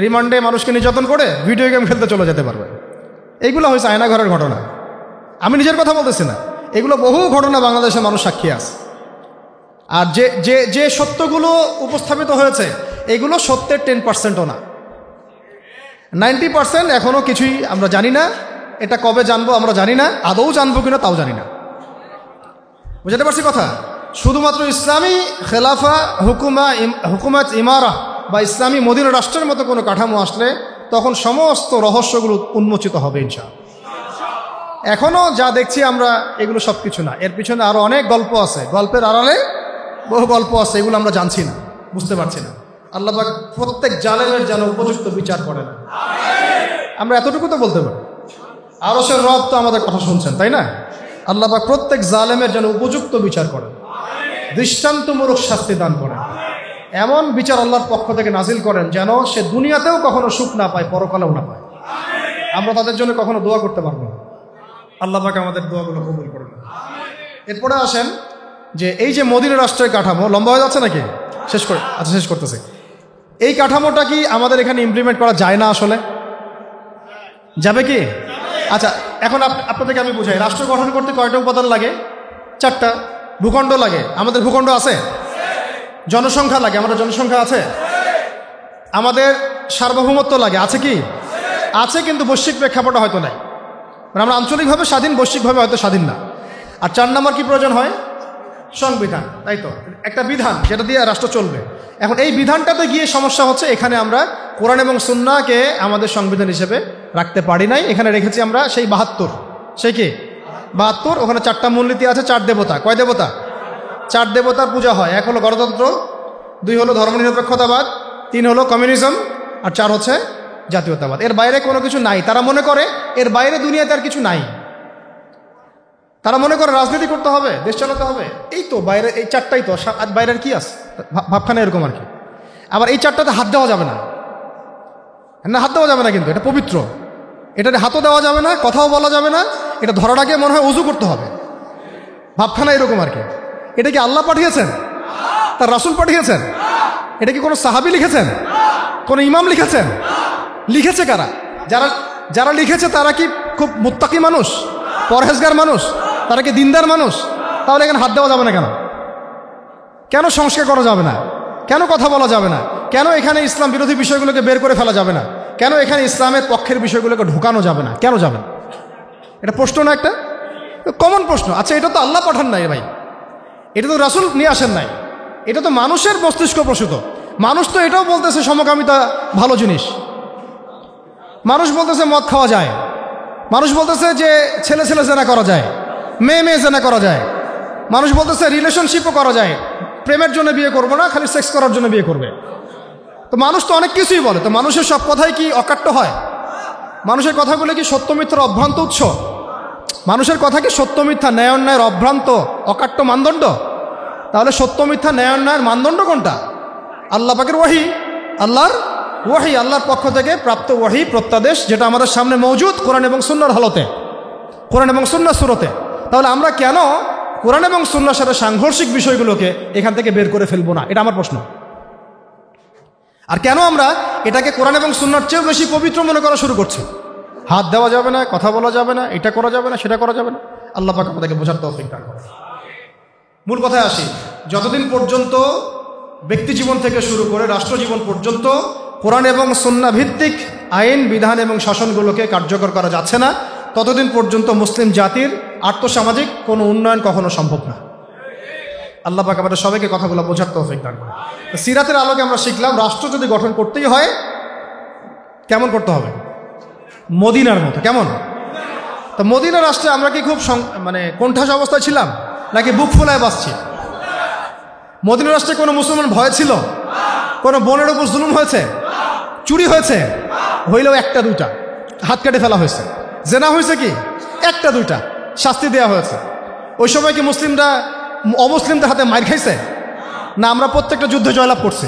রিমান্ডে মানুষকে নির্যাতন করে ভিডিও গেম খেলতে চলে যেতে পারবে। এইগুলো হয়েছে আয়নাঘরের ঘটনা। আমি নিজের কথা বলতেছি না, এগুলো বহু ঘটনা বাংলাদেশের মানুষ সাক্ষী আছে। আর যে যে যে সত্যগুলো উপস্থাপিত হয়েছে এগুলো সত্যের 10%ও না, 90% এখনও কিছুই আমরা জানি না। এটা কবে জানবো আমরা জানি না, আদৌ জানবো কিনা তাও জানি না। বুঝতে পারছি কথা? শুধুমাত্র ইসলামী খেলাফা হুকুমাত ইমারা বা ইসলামী মদিনা রাষ্ট্রের মতো কোনো কাঠামো আসলে তখন সমস্ত রহস্যগুলো উন্মোচিত হবে ইনশাআল্লাহ। এখনও যা দেখছি আমরা এগুলো সব কিছু না, এর পিছনে আরও অনেক গল্প আছে, গল্পের আড়ালে বহু গল্প আছে, এগুলো আমরা জানছি না, বুঝতে পারছি না। আল্লাহ পাক প্রত্যেক জালেমের যেন উপযুক্ত বিচার করেন, আমরা এতটুকু তো বলতে পারি। আরশের রব তো আমাদের কথা শুনছেন, তাই না? আল্লাহ পাক প্রত্যেক জালেমের যেন উপযুক্ত বিচার করেন, দৃষ্টান্তমূলক শাস্তি দান করেন, এমন বিচার আল্লাহর পক্ষ থেকে নাজিল করেন যেন সে দুনিয়াতেও কখনো সুখ না পায়, পরকালেও না পায়। আমরা তাদের জন্য কখনো দোয়া করতে পারবো না। আল্লাহ পাক আমাদের দোয়াগুলো কবুল করবেন। এরপরে আসেন যে এই যে মদিনা রাষ্ট্রের কাঠামো, লম্বা হয়ে যাচ্ছে নাকি? শেষ করতেছি। এই কাঠামোটা কি আমাদের এখানে ইমপ্লিমেন্ট করা যায় না? আসলে যাবে কি? আচ্ছা, এখন আপনাদেরকে আমি বুঝাই, রাষ্ট্র গঠন করতে কয়টা উপাদান লাগে? 4টা। ভূখণ্ড লাগে, আমাদের ভূখণ্ড আছে। জনসংখ্যা লাগে, আমাদের জনসংখ্যা আছে। আমাদের সার্বভৌমত্ব লাগে, আছে কি? আছে, কিন্তু বৈশ্বিক প্রেক্ষাপটে হয়তো নাই। মানে আমরা আঞ্চলিকভাবে স্বাধীন, বৈশ্বিকভাবে হয়তো স্বাধীন না। আর 4 নম্বর কি প্রয়োজন হয়? সংবিধান, তাই তো? একটা বিধান যেটা দিয়ে রাষ্ট্র চলবে। এখন এই বিধানটাতে গিয়ে সমস্যা হচ্ছে, এখানে আমরা কোরআন এবং সুন্নাহকে আমাদের সংবিধান হিসেবে রাখতে পারি নাই। এখানে রেখেছি আমরা সেই 72, সেই কি 72, ওখানে 4টা মূলনীতি আছে, 4 দেবতা। কয় দেবতা? 4 দেবতার পূজা হয়। 1 হলো গণতন্ত্র, 2 হলো ধর্মনিরপেক্ষতাবাদ, 3 হলো কমিউনিজম, আর 4 হচ্ছে জাতীয়তাবাদ। এর বাইরে কোনো কিছু নাই। তারা মনে করে এর বাইরে দুনিয়াতে আর কিছু নাই। তারা মনে করে রাজনীতি করতে হবে, দেশ চালাতে হবে, এই তো বাইরে এই 4টাই তো, আর বাইরের কি আছে? ভাবখানা এরকম আর কি। আবার এই 4টাতে হাত দেওয়া যাবে না, হাত দেওয়া যাবে না, কিন্তু এটা পবিত্র, এটাতে হাতও দেওয়া যাবে না, কথাও বলা যাবে না, এটা ধরার আগে মনে হয় ওযু করতে হবে। ভাবখানা এরকম আর কি। এটা কি আল্লাহ পাঠিয়েছেন? তার রাসূল পাঠিয়েছেন? এটা কি কোনো সাহাবী লিখেছেন? কোনো ইমাম লিখেছেন? লিখেছে কারা? যারা লিখেছে তারা কি খুব মুত্তাকি মানুষ, পরহেজগার মানুষ? তারা কি দিনদার মানুষ? তাহলে এখানে হাত দেওয়া যাবে না কেন? কেন সংস্কার করা যাবে না? কেন কথা বলা যাবে না? কেন এখানে ইসলাম বিরোধী বিষয়গুলোকে বের করে ফেলা যাবে না? কেন এখানে ইসলামের পক্ষের বিষয়গুলোকে ঢুকানো যাবে না? কেন যাবে না? এটা প্রশ্ন না, একটা কমন প্রশ্ন। আচ্ছা, এটা তো আল্লাহ পাঠান নাই ভাই, এটা তো রাসূল নিয়ে আসেন নাই, এটা তো মানুষের মস্তিষ্ক প্রসূত। মানুষ তো এটাও বলতেছে সমকামিতা ভালো জিনিস, মানুষ বলতেছে মদ খাওয়া যায়, মানুষ বলতেছে যে ছেলে ছেলে জেনা করা যায়, মেয়ে মেয়ে জেনা করা যায়, মানুষ বলতেছে রিলেশনশিপও করা যায়, প্রেমের জন্য বিয়ে করবো না, খালি সেক্স করার জন্য বিয়ে করবে। তো মানুষ তো অনেক কিছুই বলে। তো মানুষের সব কথাই কি অকাট্য হয়? মানুষের কথাগুলো কি সত্য মিথ্যার অভ্রান্ত উৎস? মানুষের কথা কি সত্য মিথ্যা, ন্যায় অন্যায়ের অভ্রান্ত অকাট্য মানদণ্ড? তাহলে সত্য মিথ্যা, ন্যায় অন্যায়ের মানদণ্ড কোনটা? আল্লাহ পাকের ওয়াহি, আল্লাহর ওয়াহি, আল্লাহর পক্ষ থেকে প্রাপ্ত ওয়াহি, প্রত্যাদেশ, যেটা আমাদের সামনে মওজুদ কোরআন এবং সুন্নাহর হালতে, কোরআন এবং সুন্নাহর সুরতে। তাহলে আমরা কেন কোরআন এবং সুন্নাহর সাথে সাংঘর্ষিক বিষয়গুলোকে এখান থেকে বের করে ফেলবো না? এটা আমার প্রশ্ন। আর কেন আমরা এটাকে কোরআন এবং সুন্নাহর চেয়েও বেশি পবিত্র মনে করা শুরু করছি? হাত দেওয়া যাবে না, কথা বলা যাবে না, এটা করা যাবে না, সেটা করা যাবে না। আল্লাহ পাক আমাদেরকে বোঝার তৌফিক দান করেন। মূল কথায় আসি, যতদিন পর্যন্ত ব্যক্তি জীবন থেকে শুরু করে রাষ্ট্র জীবন পর্যন্ত কোরআন এবং সুন্নাহ ভিত্তিক আইন, বিধান এবং শাসনগুলোকে কার্যকর করা যাচ্ছে না, ততদিন পর্যন্ত মুসলিম জাতির আর্থসামাজিক কোনো উন্নয়ন কখনো সম্ভব না। আল্লাহ পাক আমাদের সবাইকে কথাগুলো বোঝার তৌফিক দান করেন। সিরাতের আলোকে আমরা শিখলাম, রাষ্ট্র যদি গঠন করতেই হয় কেমন করতে হবে? মদিনার মতো। কেমন? তো মদিনা রাষ্ট্রে আমরা কি খুব কোণঠাসা অবস্থায় ছিলাম, নাকি বুক ফোলায় বাঁচছি? মদিনা রাষ্ট্রে কোনো মুসলমান ভয় ছিল? কোনো বোনের উপর জুলুম হয়েছে? চুরি হয়েছে? হইলেও 1-2টা, হাত কেটে ফেলা হয়েছে। জেনা হয়েছে কি? 1-2টা, শাস্তি দেওয়া হয়েছে। ওই সময় কি মুসলিমরা অমুসলিমদের হাতে মার খাইছে? না, আমরা প্রত্যেকটা যুদ্ধে জয়লাভ করছি।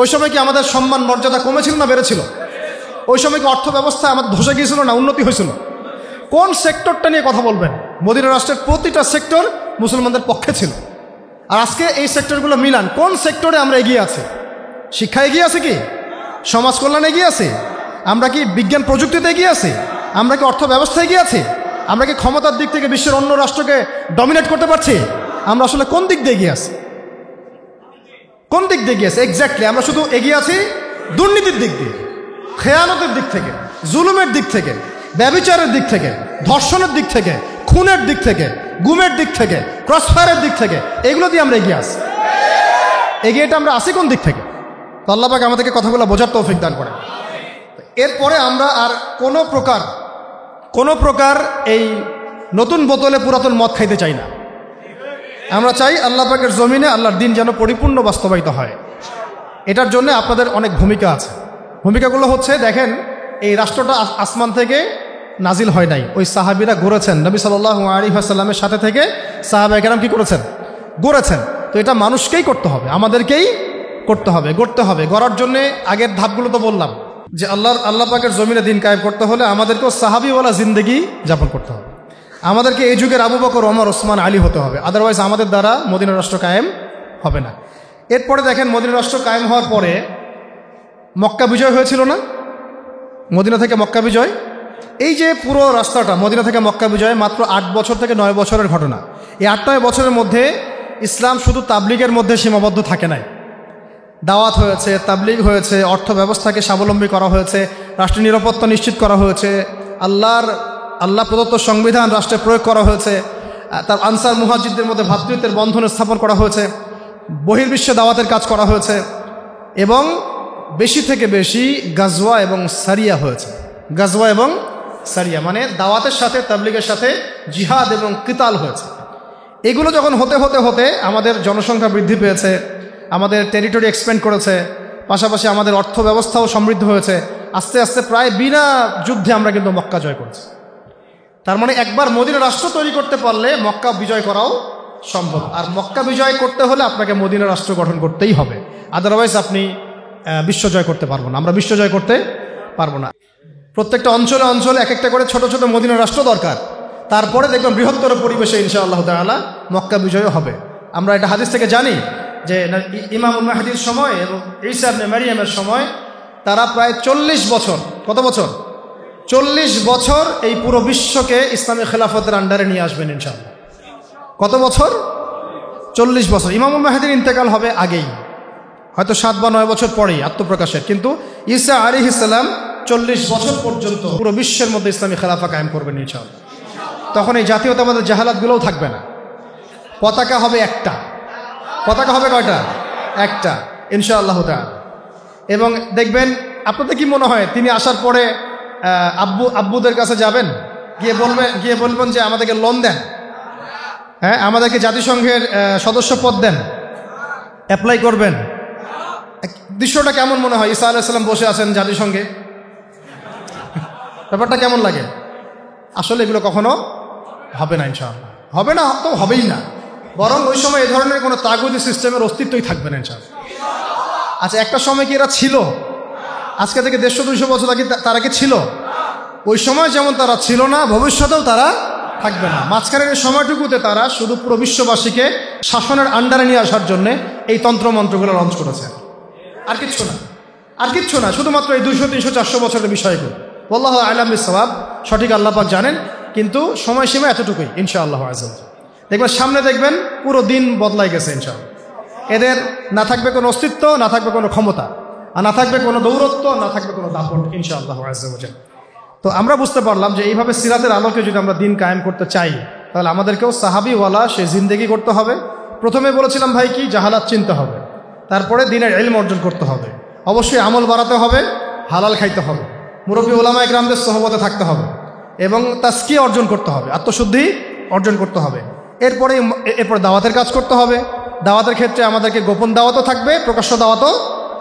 ওই সময় কি আমাদের সম্মান মর্যাদা কমেছিল না বেড়েছিল? ওই সময় কি অর্থ ব্যবস্থা আমাদের ধসে গিয়েছিল না উন্নতি হয়েছিল? কোন সেক্টরটা নিয়ে কথা বলবেন? মদিনা রাষ্ট্রের প্রতিটা সেক্টর মুসলমানদের পক্ষে ছিল। আর আজকে এই সেক্টরগুলো মিলান, কোন সেক্টরে আমরা এগিয়ে আছি? শিক্ষা এগিয়ে আছে কি? সমাজ কল্যাণ এগিয়ে আছে? আমরা কি বিজ্ঞান প্রযুক্তিতে এগিয়ে আছি? আমরা কি অর্থ ব্যবস্থা এগিয়ে আছি? আমরা কি ক্ষমতার দিক থেকে বিশ্বের অন্য রাষ্ট্রকে ডমিনেট করতে পারছি? আমরা আসলে কোন দিক দিয়ে এগিয়ে আছি? কোন দিক দিয়ে এগিয়ে আছি? এক্স্যাক্টলি আমরা শুধু এগিয়ে আছি দুর্নীতির দিক দিয়ে, খেয়ানতের দিক থেকে, জুলুমের দিক থেকে, ব্যভিচারের দিক থেকে, ধর্ষণের দিক থেকে, খুনের দিক থেকে, গুমের দিক থেকে, ক্রসফায়ারের দিক থেকে, এগুলো দিয়ে আমরা এগিয়ে আসি। এগিয়েটা আমরা আসি কোন দিক থেকে? তো আল্লাহ পাক আমাদেরকে কথাগুলো বোঝার তৌফিক দান করে। এরপরে আমরা আর কোনো প্রকার এই নতুন বোতলে পুরাতন মদ খাইতে চাই না। আমরা চাই আল্লাহ পাকের জমিনে আল্লাহর দিন যেন পরিপূর্ণ বাস্তবায়িত হয়। এটার জন্য আপনাদের অনেক ভূমিকা আছে। ভূমিকাগুলো হচ্ছে, দেখেন, এই রাষ্ট্রটা আসমান থেকে নাজিল হয় নাই, ওই সাহাবীরা গড়েছেন। নবী সাল্লাল্লাহু আলাইহি ওয়াসাল্লামের সাথে থেকে সাহাবায়ে কেরাম কি করেছেন? গড়েছেন। তো এটা মানুষকেই করতে হবে, আমাদেরকেই করতে হবে, গড়তে হবে। গড়ার জন্যে আগের ধাপগুলো তো বললাম যে আল্লাহ পাকের জমিনে দিন কায়েম করতে হলে আমাদেরকেও সাহাবীওয়ালা জিন্দেগি যাপন করতে হবে। আমাদেরকে এই যুগের আবু বকর, ওমর, ওসমান, আলী হতে হবে। আদারওয়াইজ আমাদের দ্বারা মদিনা রাষ্ট্র কায়েম হবে না। এরপরে দেখেন, মদিনা রাষ্ট্র কায়েম হওয়ার পরে মক্কা বিজয় হয়েছিল না? মদিনা থেকে মক্কা বিজয়, এই যে পুরো রাস্তাটা মদিনা থেকে মক্কা বিজয় মাত্র 8 বছর থেকে 9 বছরের ঘটনা। এই 8-9 বছরের মধ্যে ইসলাম শুধু তাবলিগের মধ্যে সীমাবদ্ধ থাকে নাই। দাওয়াত হয়েছে, তাবলিগ হয়েছে, অর্থ ব্যবস্থাকে স্বাবলম্বী করা হয়েছে, রাষ্ট্রীয় নিরাপত্তা নিশ্চিত করা হয়েছে, আল্লাহ প্রদত্ত সংবিধান রাষ্ট্রে প্রয়োগ করা হয়েছে, তার আনসার মুহাজিরদের মধ্যে ভ্রাতৃত্বের বন্ধন স্থাপন করা হয়েছে, বহির্বিশ্বে দাওয়াতের কাজ করা হয়েছে, এবং বেশি থেকে বেশি গাজওয়া এবং সারিয়া হয়েছে। গাজওয়া এবং সারিয়া মানে দাওয়াতের সাথে তাবলিগের সাথে জিহাদ এবং কিতাল হয়েছে। এগুলো যখন হতে হতে হতে আমাদের জনসংখ্যা বৃদ্ধি পেয়েছে, আমাদের টেরিটরি এক্সপ্যান্ড করেছে, পাশাপাশি আমাদের অর্থ ব্যবস্থাও সমৃদ্ধ হয়েছে, আস্তে আস্তে প্রায় বিনা যুদ্ধে আমরা কিন্তু মক্কা জয় করেছি। তার মানে একবার মদিনা রাষ্ট্র তৈরি করতে পারলে মক্কা বিজয় করাও সম্ভব। আর মক্কা বিজয় করতে হলে আপনাকে মদিনা রাষ্ট্র গঠন করতেই হবে, আদারওয়াইজ আপনি বিশ্ব জয় করতে পারবো না। আমরা বিশ্ব জয় করতে পারবো না। প্রত্যেকটা অঞ্চলে অঞ্চলে এক একটা করে ছোট ছোট মদিনা রাষ্ট্র দরকার। তারপরে দেখবেন বৃহত্তর পরিবেশে ইনশাআল্লাহ তাআলা মক্কা বিজয় হবে। আমরা এটা হাদিস থেকে জানি যে ইমাম মাহদির সময় এবং ঈসা ইবনে মারইয়ামের সময় তারা প্রায় 40 বছর, কত বছর? 40 বছর এই পুরো বিশ্বকে ইসলামী খেলাফতের আন্ডারে নিয়ে আসবেন ইনশাআল্লাহ। কত বছর? 40 বছর। ইমাম মাহদির ইন্তেকাল হবে আগেই, হয়তো 7 বা 9 বছর পরেই আত্মপ্রকাশের, কিন্তু ঈসা আলাইহিস সালাম 40 বছর পর্যন্ত পুরো বিশ্বের মধ্যে ইসলামী খেলাফা কায়েম করবেন ইনশাআল্লাহ। তখন এই জাতীয়তাবাদের জাহালাতগুলোও থাকবে না। পতাকা হবে একটা। পতাকা হবে কয়টা? একটা ইনশাআল্লাহ তাআলা। এবং দেখবেন, আপনাদের কি মনে হয় তিনি আসার পরে আব্বুদের কাছে যাবেন, গিয়ে বলবেন যে আমাদেরকে লোন দেন, হ্যাঁ, আমাদেরকে জাতিসংঘের সদস্য পদ দেন, অ্যাপ্লাই করবেন? দৃশ্যটা কেমন মনে হয়? ঈসা আলাইহিস সালাম বসে আছেন জাতিসংঘে, ব্যাপারটা কেমন লাগে? আসলে এগুলো কখনো হবে না ইনশাআল্লাহ। হবে না তো হবেই না, বরং ওই সময় এই ধরনের কোনো তাগুদি সিস্টেমের অস্তিত্বই থাকবে না ইনশাআল্লাহ। আচ্ছা, একটা সময় কি এরা ছিল? আজকে থেকে 150-200 বছর আগে তারা কি ছিল? ওই সময় যেমন তারা ছিল না, ভবিষ্যতেও তারা থাকবে না। মাঝখানের এই সময়টুকুতে তারা শুধু পুরো বিশ্ববাসীকে শাসনের আন্ডারে নিয়ে আসার জন্য এই তন্ত্রমন্ত্রগুলো লঞ্চ করেছে, আর কিচ্ছু না, আর কিচ্ছু না। শুধুমাত্র এই 200-300-400 বছরের বিষয়গুলো আল্লাহু আ'লাম বিস-সাওয়াব, সঠিক আল্লাহ পাক জানেন, কিন্তু সময়সীমা এতটুকুই ইনশাআল্লাহ আযজা ওয়া জাল। দেখবেন সামনে দেখবেন পুরো দিন বদলাই গেছে ইনশাআল্লাহ। এদের না থাকবে কোনো অস্তিত্ব, না থাকবে কোনো ক্ষমতা, আর না থাকবে কোনো দৌরত্ব, না থাকবে কোনো দাপট ইনশাআল্লাহ আযজা ওয়া জাল। তো আমরা বুঝতে পারলাম যে এইভাবে সিরাতের আলোকে যদি আমরা দিন কায়েম করতে চাই, তাহলে আমাদেরকেও সাহাবিওয়ালা সেই জিন্দেগি করতে হবে। প্রথমে বলেছিলাম ভাই কি, জাহালাত চিনতে হবে, তারপরে দিনের ইলম অর্জন করতে হবে, অবশ্যই আমল বাড়াতে হবে, হালাল খাইতে হবে, মুরব্বী ওলামায়ে কেরামদের সোহবতে থাকতে হবে, এবং তাজকিয়া অর্জন করতে হবে, আত্মশুদ্ধি অর্জন করতে হবে। এরপর দাওয়াতের কাজ করতে হবে। দাওয়াতের ক্ষেত্রে আমাদেরকে গোপন দাওয়াতও থাকবে, প্রকাশ্য দাওয়াতও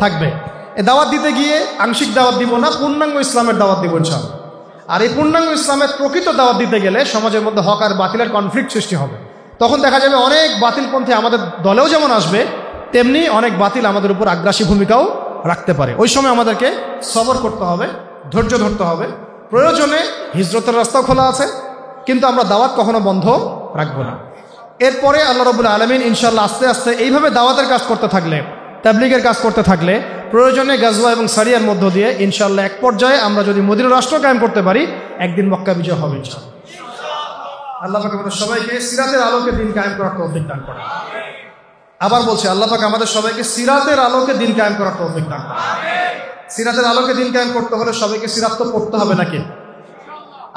থাকবে। এই দাওয়াত দিতে গিয়ে আংশিক দাওয়াত দিব না, পূর্ণাঙ্গ ইসলামের দাওয়াত দিব ইনশাআল্লাহ। আর এই পূর্ণাঙ্গ ইসলামের প্রকৃত দাওয়াত দিতে গেলে সমাজের মধ্যে হক আর বাতিলের কনফ্লিক্ট সৃষ্টি হবে। তখন দেখা যাবে অনেক বাতিলপন্থী আমাদের দলেও যেমন আসবে, তেমনি অনেক বাতিল আমাদের উপর আগ্রাসী ভূমিকাও রাখতে পারে। ওই সময় আমাদেরকে সবর করতে হবে, ধৈর্য ধরতে হবে। প্রয়োজনে হিজরতের রাস্তাও খোলা আছে, কিন্তু আমরা দাওয়াত কখনো বন্ধ রাখবো না। এরপরে আল্লাহ রাব্বুল আলামিন ইনশাআল্লাহ আস্তে আস্তে এইভাবে দাওয়াতের কাজ করতে থাকলে, তাবলীগের কাজ করতে থাকলে, প্রয়োজনে গাজওয়া এবং সারিয়ার মধ্য দিয়ে ইনশাআল্লাহ এক পর্যায়ে আমরা যদি মদিনা রাষ্ট্র কায়েম করতে পারি, একদিন মক্কা বিজয় হবে ইনশাআল্লাহ। আল্লাহ পাক আমাদের সবাইকে সিরাতের আলোকে দিন কায়েম করার তৌফিক দান করেন। আবার বলছি, আল্লাহ পাক আমাদের সবাইকে সিরাতের আলোকে দিন কায়েম করার তৌফিক দান করেন। সিরাতের আলোকে দিন কায়েম করতে হলে সবাইকে সিরাত তো পড়তে হবে নাকি?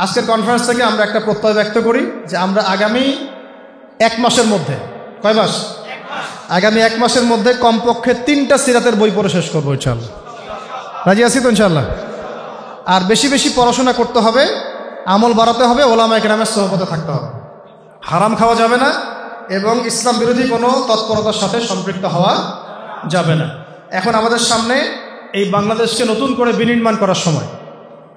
আজকের কনফারেন্স থেকে আমরা একটা প্রত্যয় ব্যক্ত করি যে আমরা আগামী 1 মাসের মধ্যে, কয় মাস? আগামী 1 মাসের মধ্যে কমপক্ষে 3টা সিরাতের বই পড়ে শেষ করবো ইনশাআল্লাহ। রাজি আছি তো ইনশাআল্লাহ? আর বেশি বেশি পড়াশোনা করতে হবে, আমল বাড়াতে হবে, ওলামায়ে কেরামের সোহবতে থাকতে হবে, হারাম খাওয়া যাবে না এবং ইসলাম বিরোধী কোনো তৎপরতার সাথে সম্পৃক্ত হওয়া যাবে না। এখন আমাদের সামনে এই বাংলাদেশকে নতুন করে বিনির্মাণ করার সময়,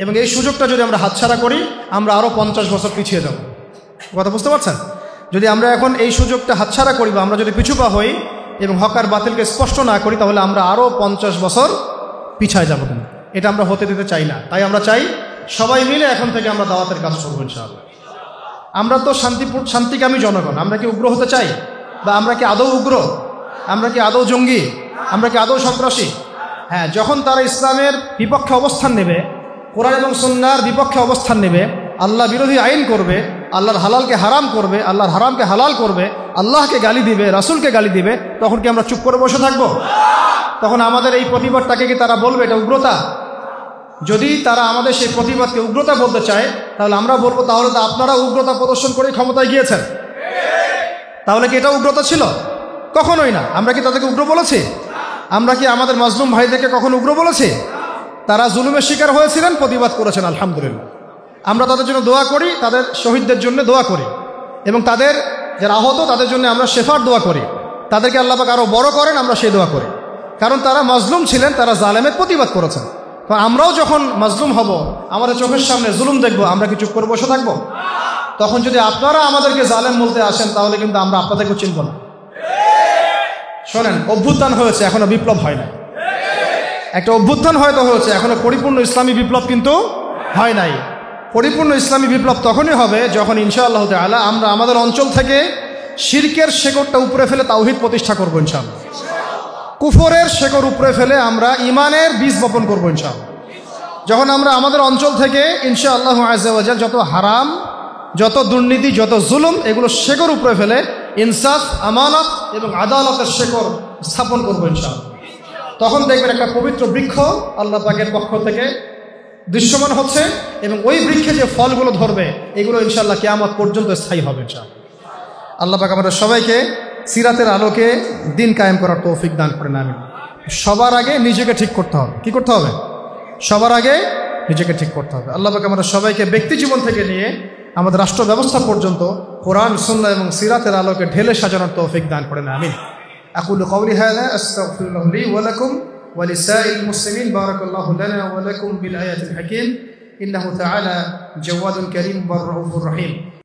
এবং এই সুযোগটা যদি আমরা হাতছাড়া করি আমরা আরও 50 বছর পিছিয়ে যাব। কথা বুঝতে পারছেন? যদি আমরা এখন এই সুযোগটা হাতছাড়া করি বা আমরা যদি পিছুপা হই এবং হক আর বাতিলকে স্পষ্ট না করি, তাহলে আমরা আরও 50 বছর পিছায় যাব। কিন্তু এটা আমরা হতে দিতে চাই না। তাই আমরা চাই সবাই মিলে এখন থেকে আমরা দাওয়াতের কাজ করবো ইনশাআল্লাহ। আমরা তো শান্তিকামী জনগণ, আমরা কি উগ্র হতে চাই? বা আমরা কি আদৌ উগ্র? আমরা কি আদৌ জঙ্গি? আমরা কি আদৌ সন্ত্রাসী? হ্যাঁ, যখন তারা ইসলামের বিপক্ষে অবস্থান নেবে, কোরআন এবং সুন্নাহর বিপক্ষে অবস্থান নেবে, আল্লাহ বিরোধী আইন করবে, আল্লাহর হালালকে হারাম করবে, আল্লাহর হারামকে হালাল করবে, আল্লাহকে গালি দিবে, রাসূলকে গালি দিবে, তখন কি আমরা চুপ করে বসে থাকবো? তখন আমাদের এই প্রতিবাদটাকে কি তারা বলবে এটা উগ্রতা? যদি তারা আমাদের সেই প্রতিবাদকে উগ্রতা বলতে চায়, তাহলে আমরা বলবো তাহলে তো আপনারা উগ্রতা প্রদর্শন করে ক্ষমতায় গিয়েছেন। তাহলে কি এটা উগ্রতা ছিল? কখনোই না। আমরা কি তাদেরকে উগ্র বলেছি? আমরা কি আমাদের মাজলুম ভাইদেরকে কখনো উগ্র বলেছি? তারা জুলুমের শিকার হয়েছিলেন, প্রতিবাদ করেছেন, আলহামদুলিল্লাহ। আমরা তাদের জন্য দোয়া করি, তাদের শহীদদের জন্য দোয়া করি, এবং তাদের যারা আহত তাদের জন্য আমরা শেফার দোয়া করি। তাদেরকে আল্লাহ পাক আরও বড় করেন, আমরা সেই দোয়া করি। কারণ তারা মাজলুম ছিলেন, তারা জালেমের প্রতিবাদ করেছেন। আমরাও যখন মাজলুম হব, আমাদের চোখের সামনে জুলুম দেখবো, আমরা কি চুপ করে বসে থাকবো? তখন যদি আপনারা আমাদেরকে জালেম বলতে আসেন, তাহলে কিন্তু আমরা আপনাদেরকে চিনব না। শোনেন, অভ্যুত্থান হয়েছে, এখনো বিপ্লব হয় না। একটা অভ্যুত্থান হয়তো হয়েছে, এখনো পরিপূর্ণ ইসলামী বিপ্লব কিন্তু হয় নাই। পরিপূর্ণ ইসলামী বিপ্লব তখনই হবে যখন ইনশাআল্লাহ তাআলা আমরা আমাদের অঞ্চল থেকে শিরকের শেকড়টা উপরে ফেলে তাওহীদ প্রতিষ্ঠা করবো ইনশাআল্লাহ। কুফরের শেকড় উপরে ফেলে আমরা ইমানের বীজ বপন করবো ইনশাআল্লাহ। যখন আমরা আমাদের অঞ্চল থেকে ইনশাআল্লাহ আযজা ওয়া জাল যত হারাম, যত দুর্নীতি, যত জুলুম, এগুলো শেকড় উপরে ফেলে ইনসাফ, আমানত এবং আদালতের শেকড় স্থাপন করবো ইনশাআল্লাহ। তখন দেখবেন একটা পবিত্র বৃক্ষ আল্লাহ পাকের পক্ষ থেকে দৃশ্যমান হচ্ছে, এবং ওই বৃক্ষে যে ফলগুলো ধরবে এগুলো ইনশাআল্লাহ কিয়ামত পর্যন্ত স্থায়ী হবে ইনশাআল্লাহ। আল্লাহ পাক আমাদের সবাইকে সিরাতের আলোকে দিন কায়েম করার তৌফিক দান করেন, আমিন। সবার আগে নিজেকে ঠিক করতে হবে। কি করতে হবে? সবার আগে নিজেকে ঠিক করতে হবে। আল্লাহ পাক আমাদের সবাইকে ব্যক্তি জীবন থেকে নিয়ে আমাদের রাষ্ট্র ব্যবস্থা পর্যন্ত কোরআন, সুন্নাহ এবং সিরাতের আলোকে ঢেলে সাজানোর তৌফিক দান করেন, আমিন। আকুলু কওলি হাযা আস্তাগফিরুল্লাহ লি ওয়া লাকুম ওয়া লিসাইরিল মুসলিমিন। বারাকাল্লাহু লানা ওয়া লাকুম বিল আয়াতিল হাকীম। ইন্নাহু তাআলা জাওয়াদুন কারীম ওয়া রাউফুর রহিম।